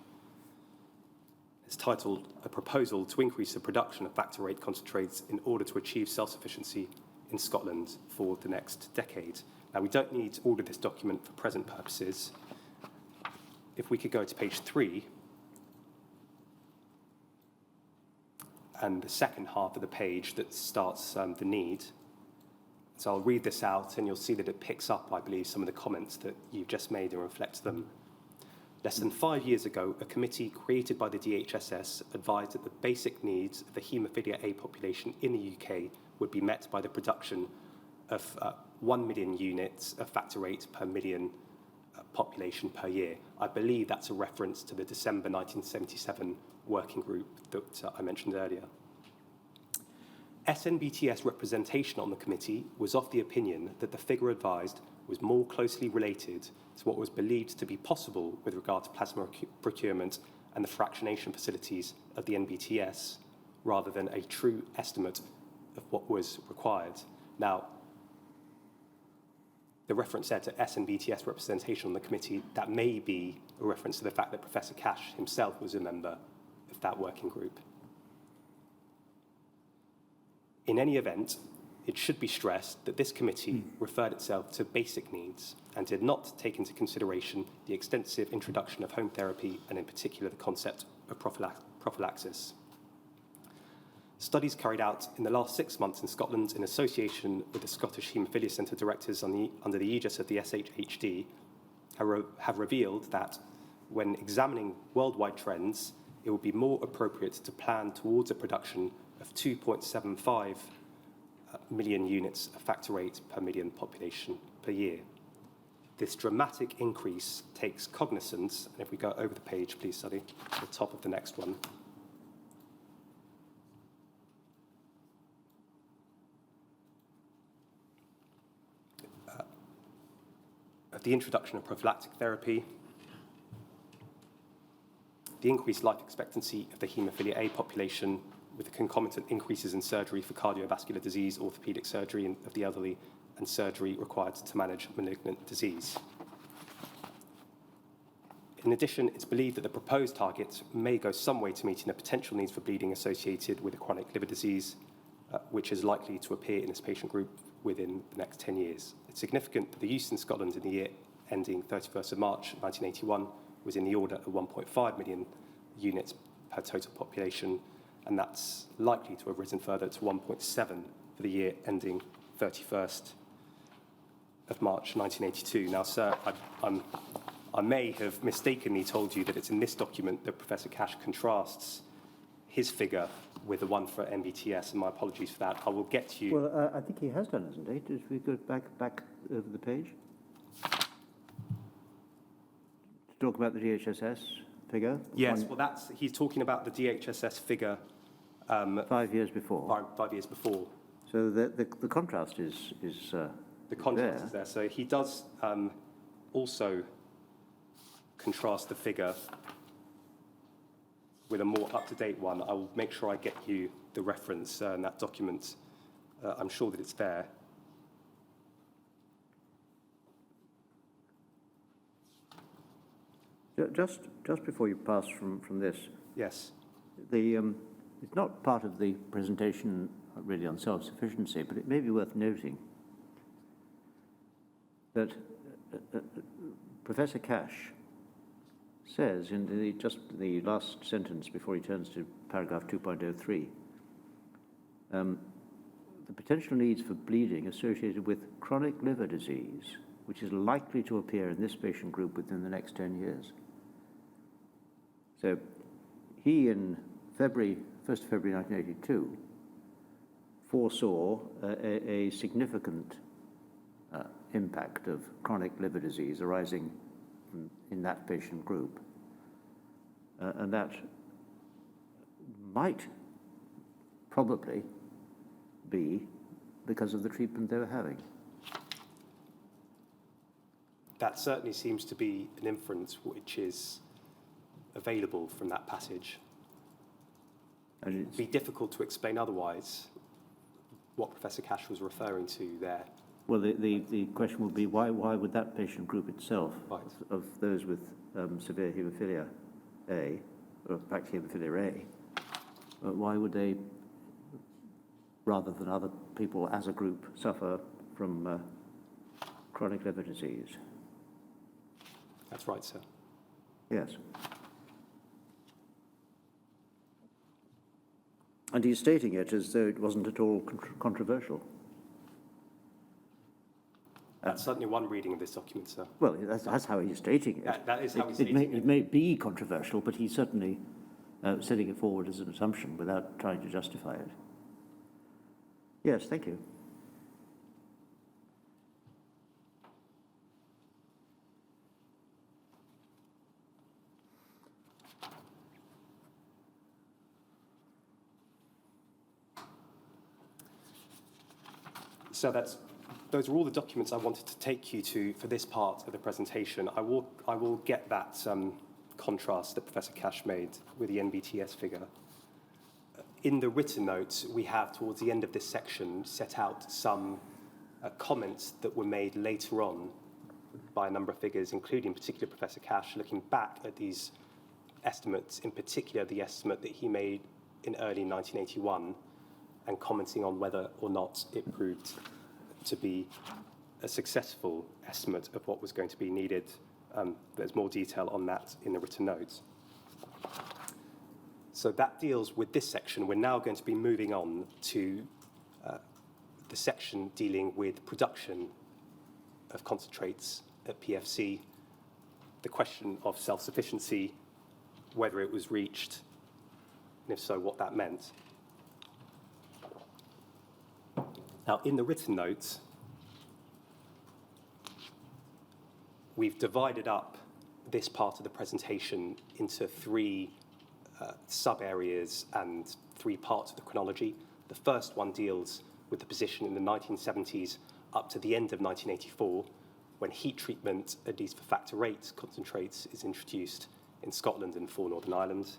It's titled A Proposal to Increase the Production of Factor VIII Concentrates in Order to Achieve Self-Sufficiency in Scotland for the Next Decade. Now, we don't need to order this document for present purposes. If we could go to page 3, and the second half of the page that starts the need. So I'll read this out, and you'll see that it picks up, I believe, some of the comments that you've just made and reflects them. Less than 5 years ago, a committee created by the DHSS advised that the basic needs of the Hemophilia A population in the UK would be met by the production of 1 million units of factor VIII per million population per year. I believe that's a reference to the December 1977 working group that I mentioned earlier. SNBTS representation on the committee was of the opinion that the figure advised was more closely related to what was believed to be possible with regard to plasma procurement and the fractionation facilities of the NBTS, rather than a true estimate of what was required. Now, the reference there to SNBTS representation on the committee, that may be a reference to the fact that Professor Cash himself was a member of that working group. In any event, it should be stressed that this committee referred itself to basic needs and did not take into consideration the extensive introduction of home therapy and in particular the concept of prophylaxis. Studies carried out in the last 6 months in Scotland in association with the Scottish Hemophilia Centre directors under the aegis of the SHHD have revealed that when examining worldwide trends, it would be more appropriate to plan towards a production of 2.75 million units of factor VIII per million population per year. This dramatic increase takes cognizance, and if we go over the page, please, Sully, to the top of the next one. Of the introduction of prophylactic therapy, the increased life expectancy of the Hemophilia A population, with the concomitant increases in surgery for cardiovascular disease, orthopedic surgery of the elderly, and surgery required to manage malignant disease. In addition, it's believed that the proposed target may go some way to meeting the potential needs for bleeding associated with a chronic liver disease, which is likely to appear in this patient group within the next 10 years. It's significant that the use in Scotland in the year ending 31st of March 1981 was in the order of 1.5 million units per total population, and that's likely to have risen further to 1.7 for the year ending 31st of March 1982. Now, sir, I may have mistakenly told you that it's in this document that Professor Cash contrasts his figure with the one for NBTS, and my apologies for that. I will get to you. Well, I think he has done, hasn't he? If we go back over the page. To talk about the DHSS figure? Yes, well, he's talking about the DHSS figure 5 years before. 5 years before. So the contrast is the contrast is there. So he does also contrast the figure with a more up-to-date one. I will make sure I get you the reference in that document. I'm sure that it's there. Just before you pass from this, Yes. It's not part of the presentation really on self-sufficiency, but it may be worth noting that Professor Cash says in the last sentence before he turns to paragraph 2.03, the potential needs for bleeding associated with chronic liver disease, which is likely to appear in this patient group within the next 10 years. So he, in 1st of February 1982, foresaw a significant impact of chronic liver disease arising in that patient group. And that might probably be because of the treatment they were having. That certainly seems to be an inference which is available from that passage. And It'd be difficult to explain otherwise what Professor Cash was referring to there. well, the question would be why would that patient group itself, Right. of those with severe hemophilia A, or in fact hemophilia A, why would they, rather than other people as a group, suffer from chronic liver disease? That's right, sir. Yes. And he's stating it as though it wasn't at all controversial. That's certainly one reading of this document, sir. Well, that's how he's stating it. That is how he's It stating may be controversial, but he's certainly setting it forward as an assumption without trying to justify it. Yes, thank you. So those are all the documents I wanted to take you to for this part of the presentation. I will get that contrast that Professor Cash made with the NBTS figure. In the written notes, we have, towards the end of this section, set out some comments that were made later on by a number of figures, including particularly Professor Cash, looking back at these estimates, in particular the estimate that he made in early 1981, and commenting on whether or not it proved to be a successful estimate of what was going to be needed. There's more detail on that in the written notes. So that deals with this section. We're now going to be moving on to the section dealing with production of concentrates at PFC, the question of self-sufficiency, whether it was reached, and if so, what that meant. Now, in the written notes, we've divided up this part of the presentation into three sub-areas and three parts of the chronology. The first one deals with the position in the 1970s up to the end of 1984, when heat treatment, at least for factor 8 concentrates, is introduced in Scotland and 4 Northern Ireland.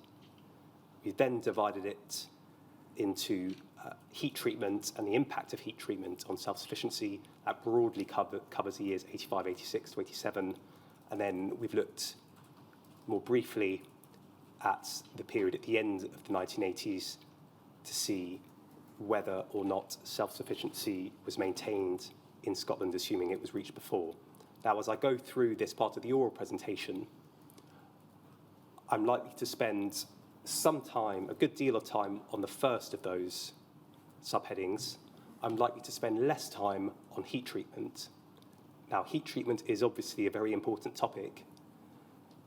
We then divided it into heat treatment and the impact of heat treatment on self-sufficiency. That broadly covers the years 85, 86 to 87. And then we've looked more briefly at the period at the end of the 1980s to see whether or not self-sufficiency was maintained in Scotland, assuming it was reached before. Now, as I go through this part of the oral presentation, I'm likely to spend some time, a good deal of time, on the first of those subheadings. I'm likely to spend less time on heat treatment. Now, heat treatment is obviously a very important topic,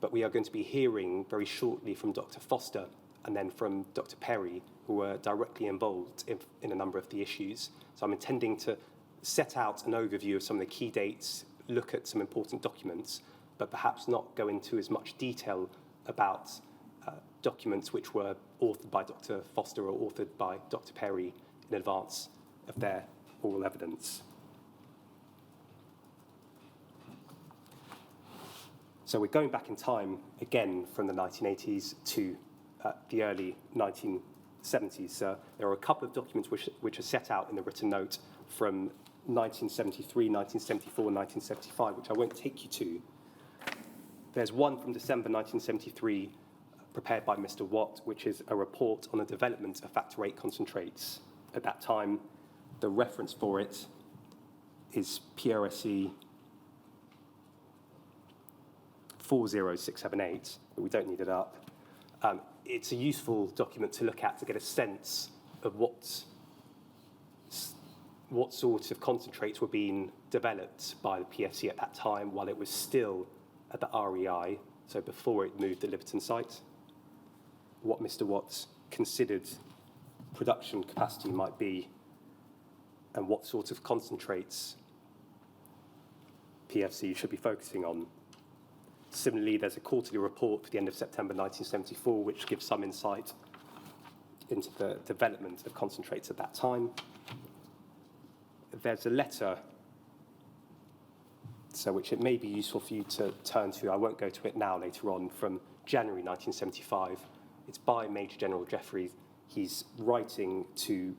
but we are going to be hearing very shortly from Dr. Foster and then from Dr. Perry, who were directly involved in a number of the issues. So I'm intending to set out an overview of some of the key dates, look at some important documents, but perhaps not go into as much detail about documents which were authored by Dr. Foster or authored by Dr. Perry in advance of their oral evidence. So we're going back in time again from the 1980s to the early 1970s. There are a couple of documents which are set out in the written note from 1973, 1974, and 1975, which I won't take you to. There's one from December 1973 prepared by Mr. Watt, which is a report on the development of factor 8 concentrates. At that time, the reference for it is PRSE 40678, but we don't need it up. It's a useful document to look at to get a sense of what sort of concentrates were being developed by the PFC at that time while it was still at the REI, so before it moved the Liverton site, what Mr. Watts considered production capacity might be, and what sort of concentrates PFC should be focusing on. Similarly, there's a quarterly report for the end of September 1974, which gives some insight into the development of concentrates at that time. There's a letter so which it may be useful for you to turn to. I won't go to it now, later on, from January 1975. It's by Major General Jeffrey. He's writing to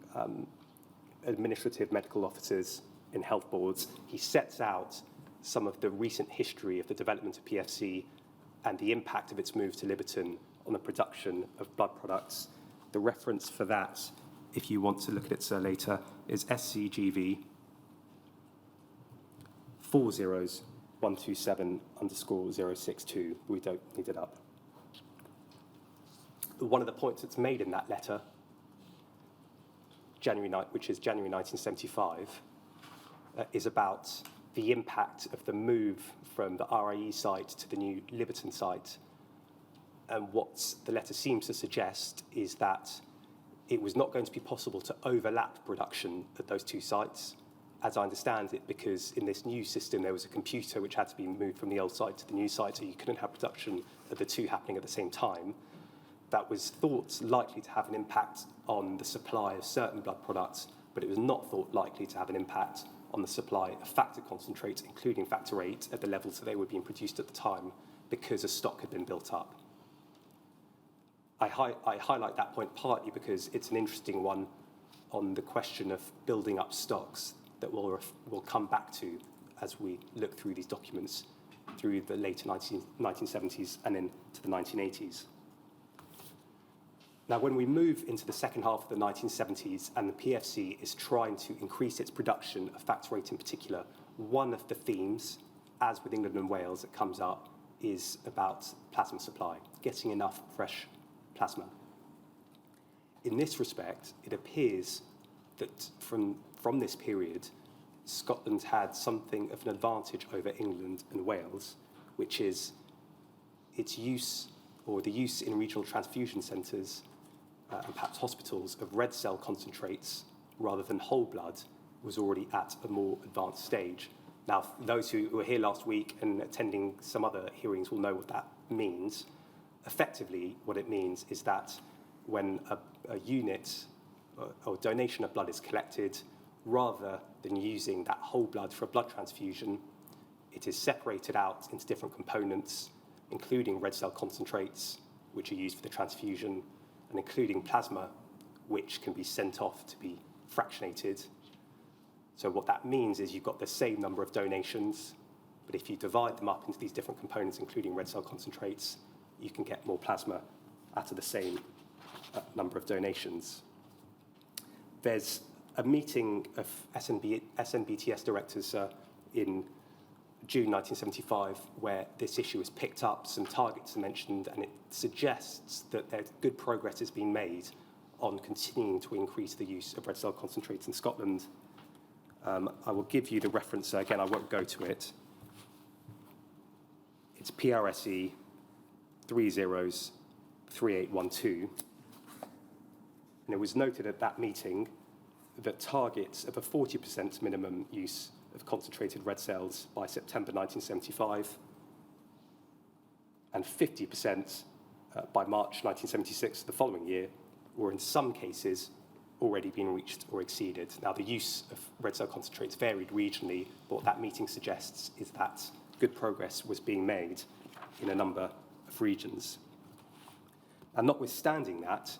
administrative medical officers in health boards. He sets out some of the recent history of the development of PFC and the impact of its move to Liberton on the production of blood products. The reference for that, if you want to look at it later, is SCGV 40127_062. We don't need it up. One of the points that's made in that letter, which is January 1975, is about the impact of the move from the RIE site to the new Liberton site. And what the letter seems to suggest is that it was not going to be possible to overlap production at those two sites, as I understand it, because in this new system there was a computer which had to be moved from the old site to the new site, so you couldn't have production of the two happening at the same time. That was thought likely to have an impact on the supply of certain blood products, but it was not thought likely to have an impact on the supply of factor concentrates, including factor VIII, at the levels that they were being produced at the time, because a stock had been built up. I highlight that point partly because it's an interesting one on the question of building up stocks that we'll come back to as we look through these documents through the later 1970s and into the 1980s. Now, when we move into the second half of the 1970s and the PFC is trying to increase its production of factor VIII in particular, one of the themes, as with England and Wales, that comes up is about plasma supply, getting enough fresh plasma. In this respect, it appears that from this period, Scotland had something of an advantage over England and Wales, which is its use, or the use in regional transfusion centres and perhaps hospitals, of red cell concentrates rather than whole blood was already at a more advanced stage. Now, those who were here last week and attending some other hearings will know what that means. Effectively, what it means is that when a unit or donation of blood is collected, rather than using that whole blood for a blood transfusion, it is separated out into different components, including red cell concentrates, which are used for the transfusion, and including plasma, which can be sent off to be fractionated. So what that means is you've got the same number of donations, but if you divide them up into these different components, including red cell concentrates, you can get more plasma out of the same number of donations. There's a meeting of SNBTS directors in June 1975 where this issue is picked up, some targets are mentioned, and it suggests that there's good progress is being made on continuing to increase the use of red cell concentrates in Scotland. I will give you the reference again, I won't go to it. It's PRSE 303812. And it was noted at that meeting that targets of a 40% minimum use of concentrated red cells by September 1975 and 50% by March 1976, the following year, were in some cases already being reached or exceeded. Now, the use of red cell concentrates varied regionally, but what that meeting suggests is that good progress was being made in a number of regions. And notwithstanding that,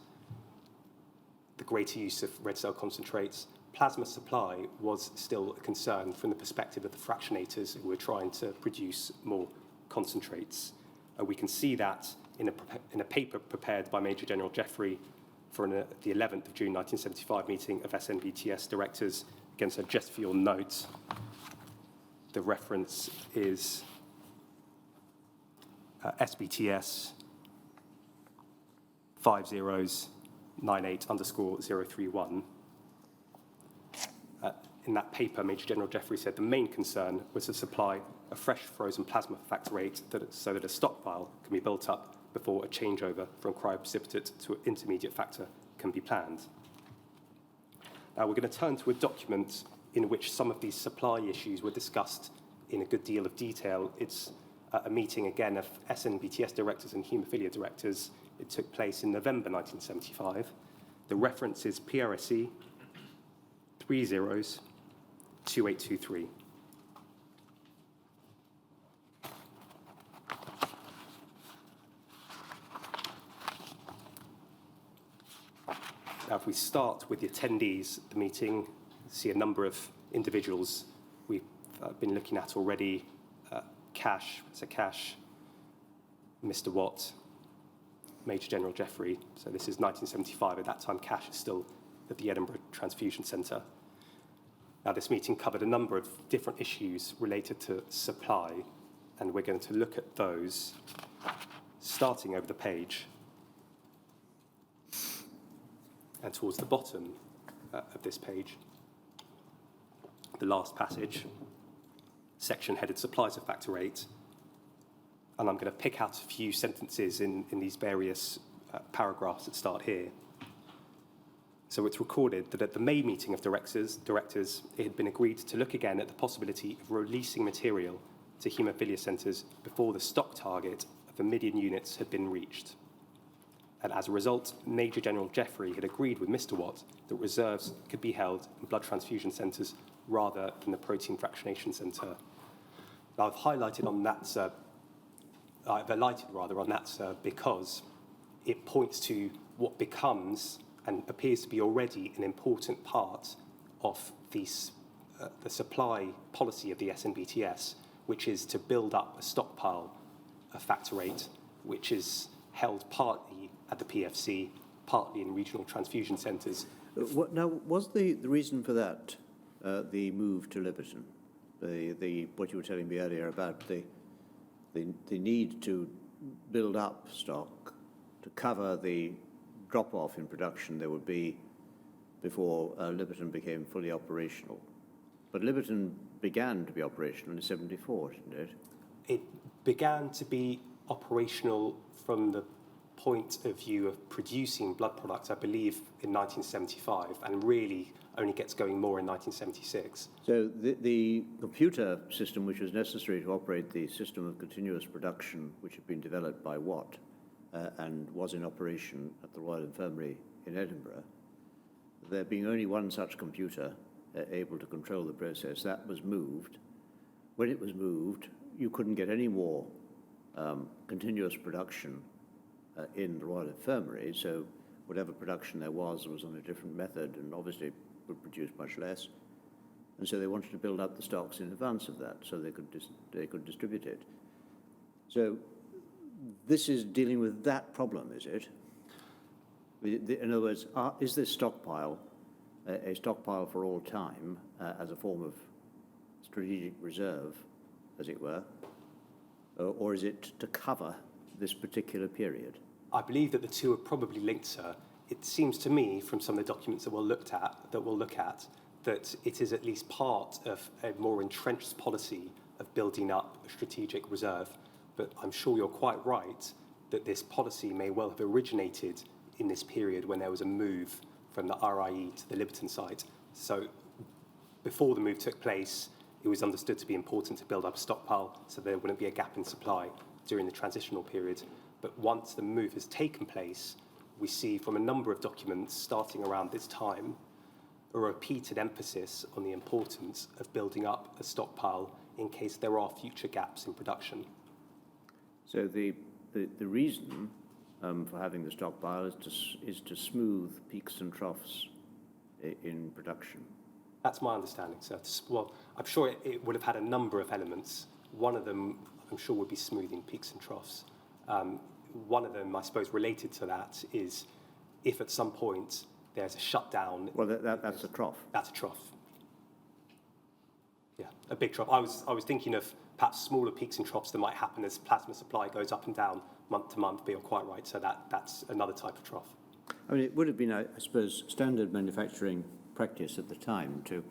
the greater use of red cell concentrates, plasma supply was still a concern from the perspective of the fractionators who were trying to produce more concentrates. We can see that in a paper prepared by Major General Jeffrey for the 11th of June 1975 meeting of SNBTS directors. Again, so just for your notes, the reference is SBTS 5098_031. In that paper, Major General Jeffrey said the main concern was the supply of fresh frozen plasma for factor VIII so that a stockpile can be built up before a changeover from cryoprecipitate to an intermediate factor can be planned. Now we're going to turn to a document in which some of these supply issues were discussed in a good deal of detail. It's a meeting again of SNBTS directors and Hemophilia directors. It took place in November 1975. The reference is PRSE 302823. Now, if we start with the attendees at the meeting, see a number of individuals we've been looking at already. Cash, Mr. Watt, Major General Jeffrey. So this is 1975. At that time, Cash is still at the Edinburgh Transfusion Centre. Now, this meeting covered a number of different issues related to supply, and we're going to look at those starting over the page and towards the bottom of this page, the last passage, section headed Supplies of Factor 8, and I'm going to pick out a few sentences in these various paragraphs that start here. So it's recorded that at the May meeting of directors, it had been agreed to look again at the possibility of releasing material to haemophilia centres before the stock target of 1 million units had been reached. And as a result, Major General Jeffrey had agreed with Mr. Watt that reserves could be held in blood transfusion centres rather than the protein fractionation centre. Now, I've highlighted on that, because it points to what becomes and appears to be already an important part of the supply policy of the SNBTS, which is to build up a stockpile of Factor 8, which is held partly at the PFC, partly in regional transfusion centres. Now, was the reason for that the move to Liberton? What you were telling me earlier about the need to build up stock to cover the drop-off in production there would be before Liberton became fully operational. But Liberton began to be operational in 74, didn't it? It began to be operational from the point of view of producing blood products, I believe, in 1975, and really only gets going more in 1976. So the computer system which was necessary to operate the system of continuous production, which had been developed by Watt and was in operation at the Royal Infirmary in Edinburgh, there being only one such computer able to control the process, that was moved. When it was moved, you couldn't get any more continuous production in the Royal Infirmary, so whatever production there was on a different method and obviously would produce much less. And so they wanted to build up the stocks in advance of that so they could distribute it. So this is dealing with that problem, is it? In other words, is this stockpile a stockpile for all time as a form of strategic reserve, as it were, or is it to cover this particular period? I believe that the two are probably linked, sir. It seems to me, from some of the documents that we'll look at, that it is at least part of a more entrenched policy of building up a strategic reserve. But I'm sure you're quite right that this policy may well have originated in this period when there was a move from the RIE to the Liberton site. So before the move took place, it was understood to be important to build up a stockpile so there wouldn't be a gap in supply during the transitional period. But once the move has taken place, we see from a number of documents starting around this time a repeated emphasis on the importance of building up a stockpile in case there are future gaps in production. So the reason for having the stockpile is to smooth peaks and troughs in production. That's my understanding, sir. Well, I'm sure it would have had a number of elements. One of them, I'm sure, would be smoothing peaks and troughs. One of them, I suppose, related to that is if at some point there's a shutdown. Well, that's a trough. That's a trough. Yeah, a big trough. I was thinking of perhaps smaller peaks and troughs that might happen as plasma supply goes up and down month to month, but you're quite right. So that's another type of trough. I mean, it would have been, I suppose, standard manufacturing practice at the time to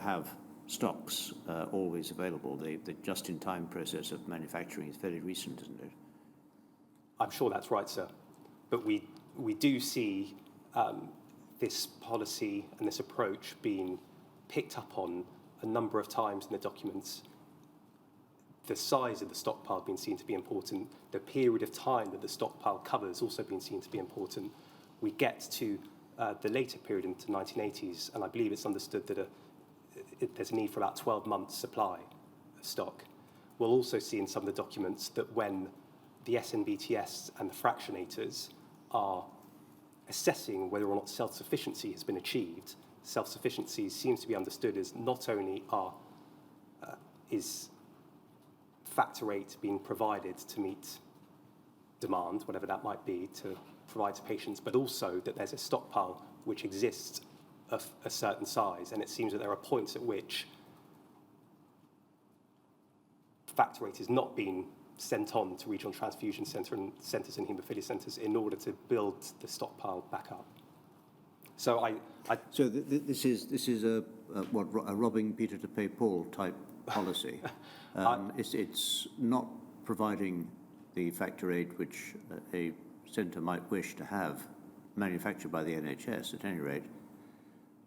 have stocks always available. The just-in-time process of manufacturing is very recent, isn't it? I'm sure that's right, sir. But we do see this policy and this approach being picked up on a number of times in the documents. The size of the stockpile being seen to be important. The period of time that the stockpile covers also being seen to be important. We get to the later period into the 1980s, and I believe it's understood that there's a need for about 12 months supply of stock. We'll also see in some of the documents that when the SNBTS and the fractionators are assessing whether or not self-sufficiency has been achieved, self-sufficiency seems to be understood as not only is factor VIII being provided to meet demand, whatever that might be, to provide to patients, but also that there's a stockpile which exists of a certain size. And it seems that there are points at which factor VIII is not being sent on to regional transfusion centres and haemophilia centres in order to build the stockpile back up. So So this is a robbing Peter to pay Paul type policy. It's not providing the factor VIII which a centre might wish to have manufactured by the NHS at any rate,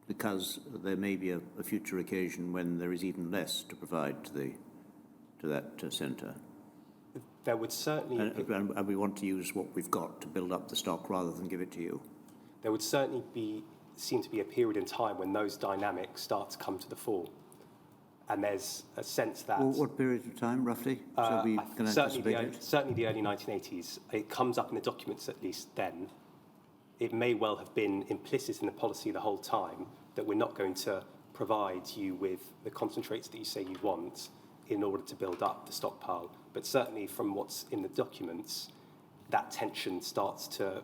because there may be a future occasion when there is even less to provide to that centre. There would certainly... And we want to use what we've got to build up the stock rather than give it to you. There would certainly seem to be a period in time when those dynamics start to come to the fore. And there's a sense that... Well, what period of time, roughly? So we can anticipate it? Certainly the early 1980s. It comes up in the documents at least then. It may well have been implicit in the policy the whole time that we're not going to provide you with the concentrates that you say you want in order to build up the stockpile. But certainly from what's in the documents, that tension starts to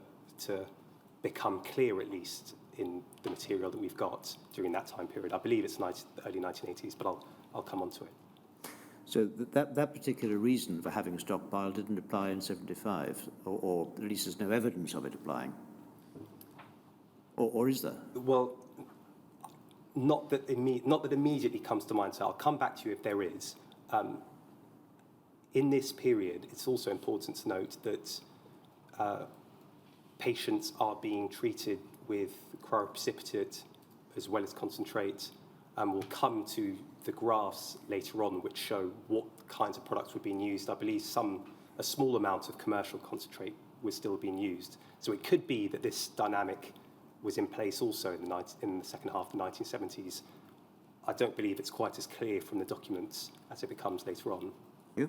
become clear, at least in the material that we've got during that time period. I believe it's early 1980s, but I'll come on to it. So that particular reason for having a stockpile didn't apply in 75, or at least there's no evidence of it applying. Or is there? Well, not that immediately comes to mind, so I'll come back to you if there is. In this period, it's also important to note that patients are being treated with cryoprecipitate as well as concentrate, and we'll come to the graphs later on which show what kinds of products were being used. I believe a small amount of commercial concentrate was still being used. So it could be that this dynamic was in place also in the second half of the 1970s. I don't believe it's quite as clear from the documents as it becomes later on. Yeah.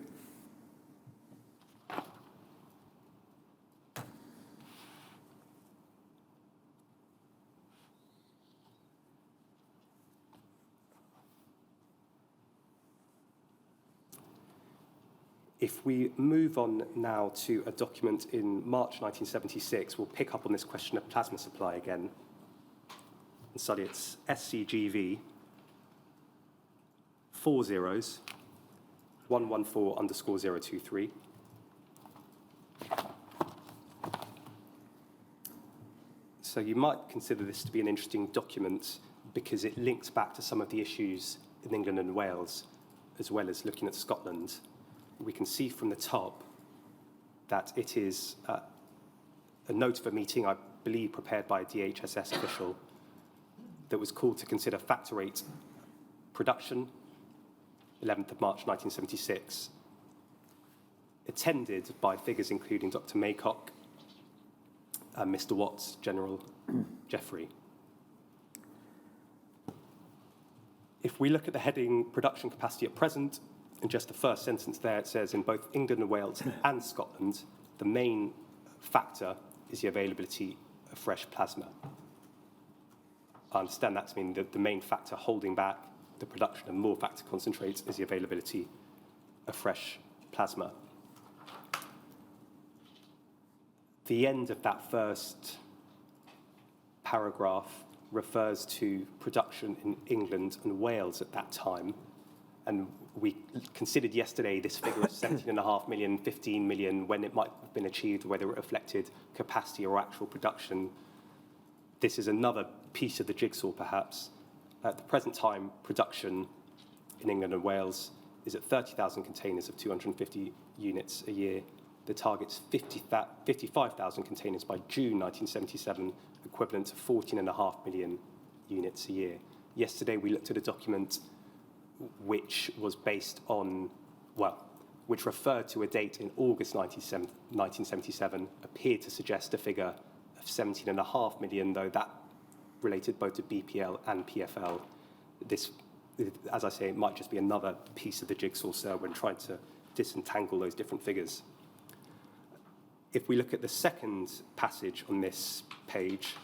If we move on now to a document in March 1976, we'll pick up on this question of plasma supply again and study its SCGV 40-114_023. So you might consider this to be an interesting document because it links back to some of the issues in England and Wales, as well as looking at Scotland. We can see from the top that it is a note of a meeting, I believe, prepared by a DHSS official that was called to consider factor VIII production, 11th of March 1976, attended by figures including Dr. Maycock, Mr. Watts, General Jeffrey. If we look at the heading production capacity at present, in just the first sentence there, it says in both England and Wales and Scotland, the main factor is the availability of fresh plasma. I understand that to mean that the main factor holding back the production of more factor concentrates is the availability of fresh plasma. The end of that first paragraph refers to production in England and Wales at that time. And we considered yesterday this figure of 17.5 million, 15 million, when it might have been achieved, whether it reflected capacity or actual production. This is another piece of the jigsaw, perhaps. At the present time, production in England and Wales is at 30,000 containers of 250 units a year. The target's 55,000 containers by June 1977, equivalent to 14.5 million units a year. Yesterday, we looked at a document which was based on, which referred to a date in August 1977, appeared to suggest a figure of 17.5 million, though that related both to BPL and PFL. This, as I say, it might just be another piece of the jigsaw, sir, when trying to disentangle those different figures. If we look at the second passage on this page,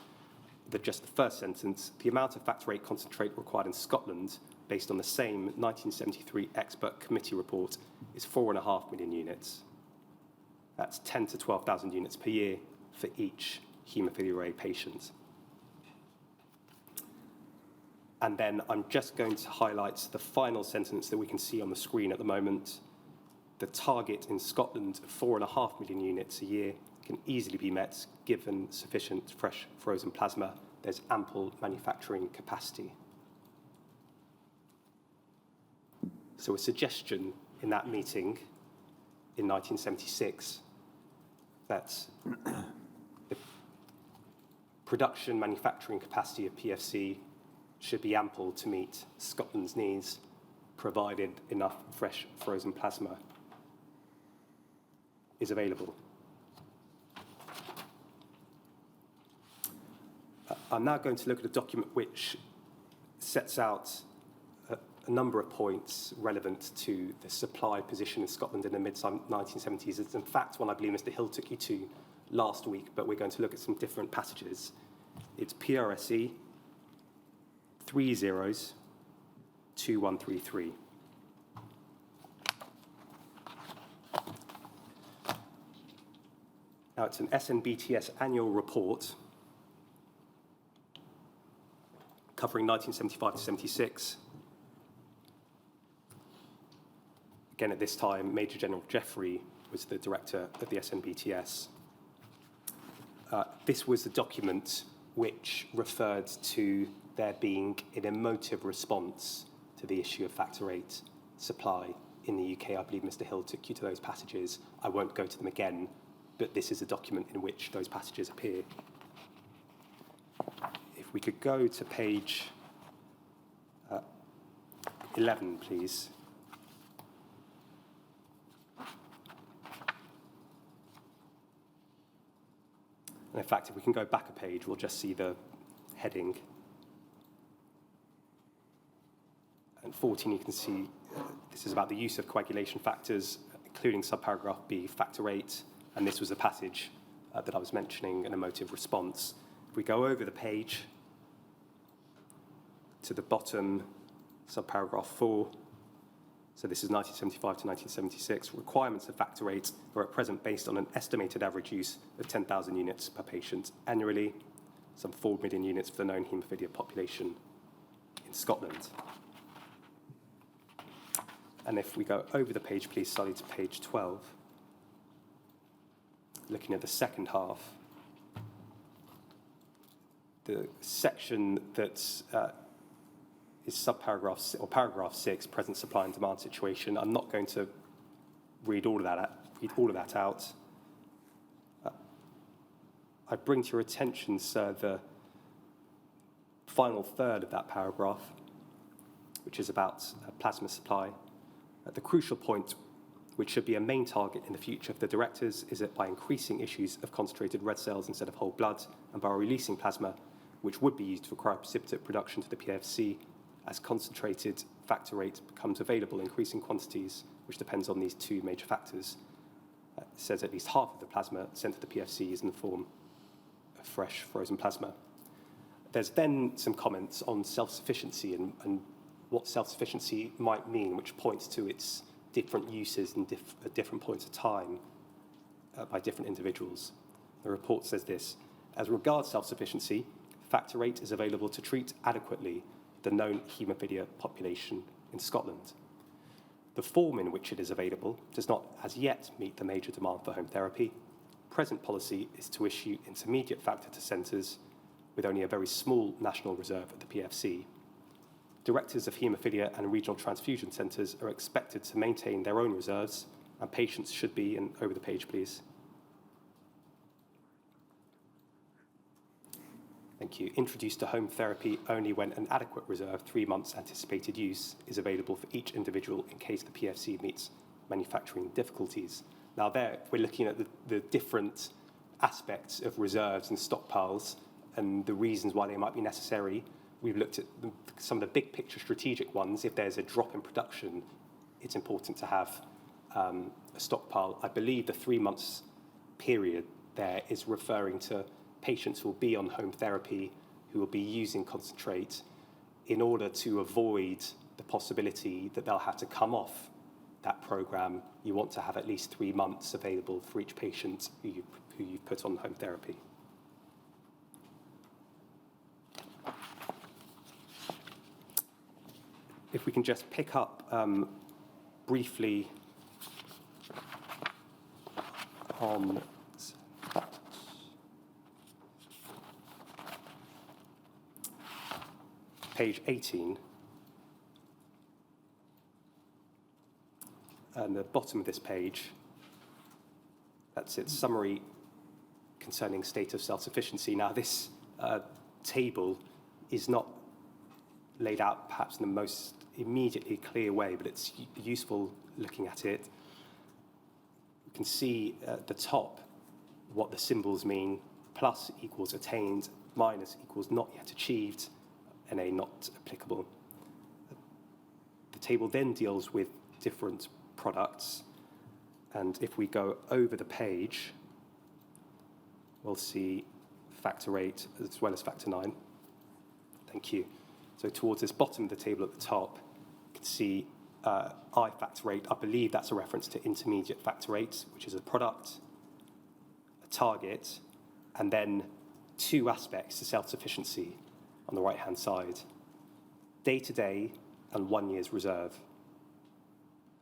just the first sentence, the amount of factor VIII concentrate required in Scotland, based on the same 1973 expert committee report, is 4.5 million units. That's 10 to 12,000 units per year for each Hemophilia A patient. And then I'm just going to highlight the final sentence that we can see on the screen at the moment. The target in Scotland of 4.5 million units a year can easily be met given sufficient fresh frozen plasma. There's ample manufacturing capacity. So a suggestion in that meeting in 1976 that the production manufacturing capacity of PFC should be ample to meet Scotland's needs, provided enough fresh frozen plasma is available. I'm now going to look at a document which sets out a number of points relevant to the supply position in Scotland in the mid-1970s. It's in fact one I believe Mr. Hill took you to last week, but we're going to look at some different passages. It's PRSE 302133. Now, it's an SNBTS annual report covering 1975 to 76. Again, at this time, Major General Jeffrey was the director of the SNBTS. This was the document which referred to there being an emotive response to the issue of factor VIII supply in the UK. I believe Mr. Hill took you to those passages. I won't go to them again, but this is a document in which those passages appear. If we could go to page 11, please. And in fact, if we can go back a page, we'll just see the heading. And 14, you can see this is about the use of coagulation factors, including subparagraph B, factor VIII, and this was the passage that I was mentioning, an emotive response. If we go over the page to the bottom, subparagraph 4, so this is 1975 to 1976, requirements of factor VIII are at present based on an estimated average use of 10,000 units per patient annually, some 4 million units for the known haemophilia population in Scotland. And if we go over the page, please, slightly to page 12, looking at the second half, the section that is subparagraph or paragraph 6, present supply and demand situation. I'm not going to read all of that out. I bring to your attention, sir, the final third of that paragraph, which is about plasma supply. The crucial point, which should be a main target in the future of the directors, is that by increasing issues of concentrated red cells instead of whole blood, and by releasing plasma, which would be used for cryoprecipitate production to the PFC, as concentrated factor VIII becomes available in increasing quantities, which depends on these two major factors, it says at least half of the plasma sent to the PFC is in the form of fresh frozen plasma. There's then some comments on self-sufficiency and what self-sufficiency might mean, which points to its different uses at different points of time by different individuals. The report says this: as regards self-sufficiency, factor VIII is available to treat adequately the known haemophilia population in Scotland. The form in which it is available does not as yet meet the major demand for home therapy. Present policy is to issue intermediate factor to centres with only a very small national reserve at the PFC. Directors of haemophilia and regional transfusion centres are expected to maintain their own reserves, and patients should be, and over the page please. Thank you. Introduced to home therapy only when an adequate reserve, 3 months anticipated use, is available for each individual in case the PFC meets manufacturing difficulties. Now there, we're looking at the different aspects of reserves and stockpiles and the reasons why they might be necessary. We've looked at some of the big picture strategic ones. If there's a drop in production, it's important to have a stockpile. I believe the 3 months period there is referring to patients who will be on home therapy, who will be using concentrate in order to avoid the possibility that they'll have to come off that program. You want to have at least 3 months available for each patient who you put on home therapy. If we can just pick up briefly on page 18, and the bottom of this page, that's its summary concerning state of self-sufficiency. Now, this table is not laid out perhaps in the most immediately clear way, but it's useful looking at it. You can see at the top what the symbols mean. Plus equals attained, minus equals not yet achieved, NA not applicable. The table then deals with different products, and if we go over the page, we'll see factor 8 as well as factor 9. Thank you. So towards this bottom of the table at the top, you can see I factor 8. I believe that's a reference to intermediate factor 8, which is a product, a target, and then 2 aspects to self-sufficiency on the right-hand side: day-to-day and 1 year's reserve.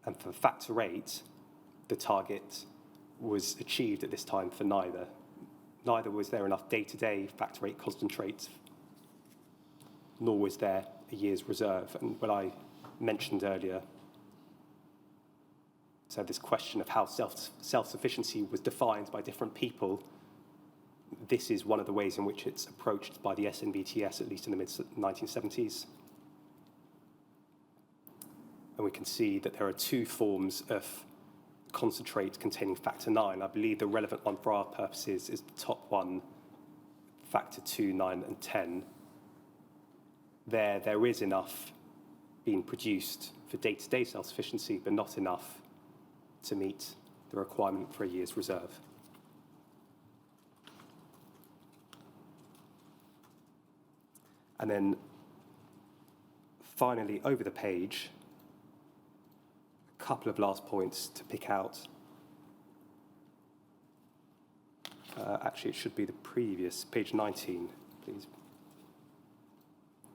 And for factor 8, the target was achieved at this time for neither. Neither was there enough day-to-day factor 8 concentrates, nor was there a year's reserve. And what I mentioned earlier, so this question of how self-sufficiency was defined by different people, this is one of the ways in which it's approached by the SNBTS, at least in the mid-1970s. And we can see that there are 2 forms of concentrate containing factor 9. I believe the relevant one for our purposes is the top one, factor 2, 9, and 10. There is enough being produced for day-to-day self-sufficiency, but not enough to meet the requirement for a year's reserve. And then finally, over the page, a couple of last points to pick out. Actually, it should be the previous, page 19, please.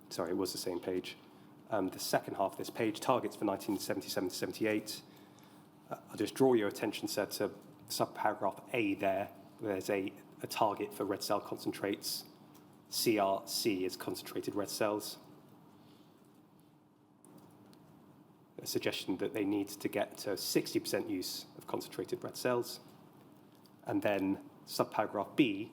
Sorry, it was the same page. The second half of this page, targets for 1977 to 78. I'll just draw your attention, sir, to subparagraph A there. There's a target for red cell concentrates. CRC is concentrated red cells. A suggestion that they need to get to 60% use of concentrated red cells. And then subparagraph B,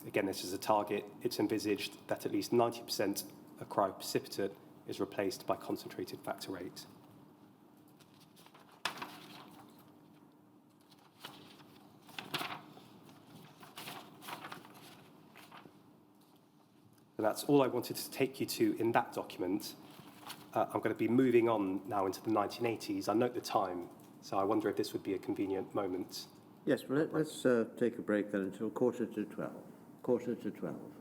again, this is a target. It's envisaged that at least 90% of cryoprecipitate is replaced by concentrated factor 8. And that's all I wanted to take you to in that document. I'm going to be moving on now into the 1980s. I note the time, so I wonder if this would be a convenient moment. Yes, well, let's take a break then until 11:45. 11:45.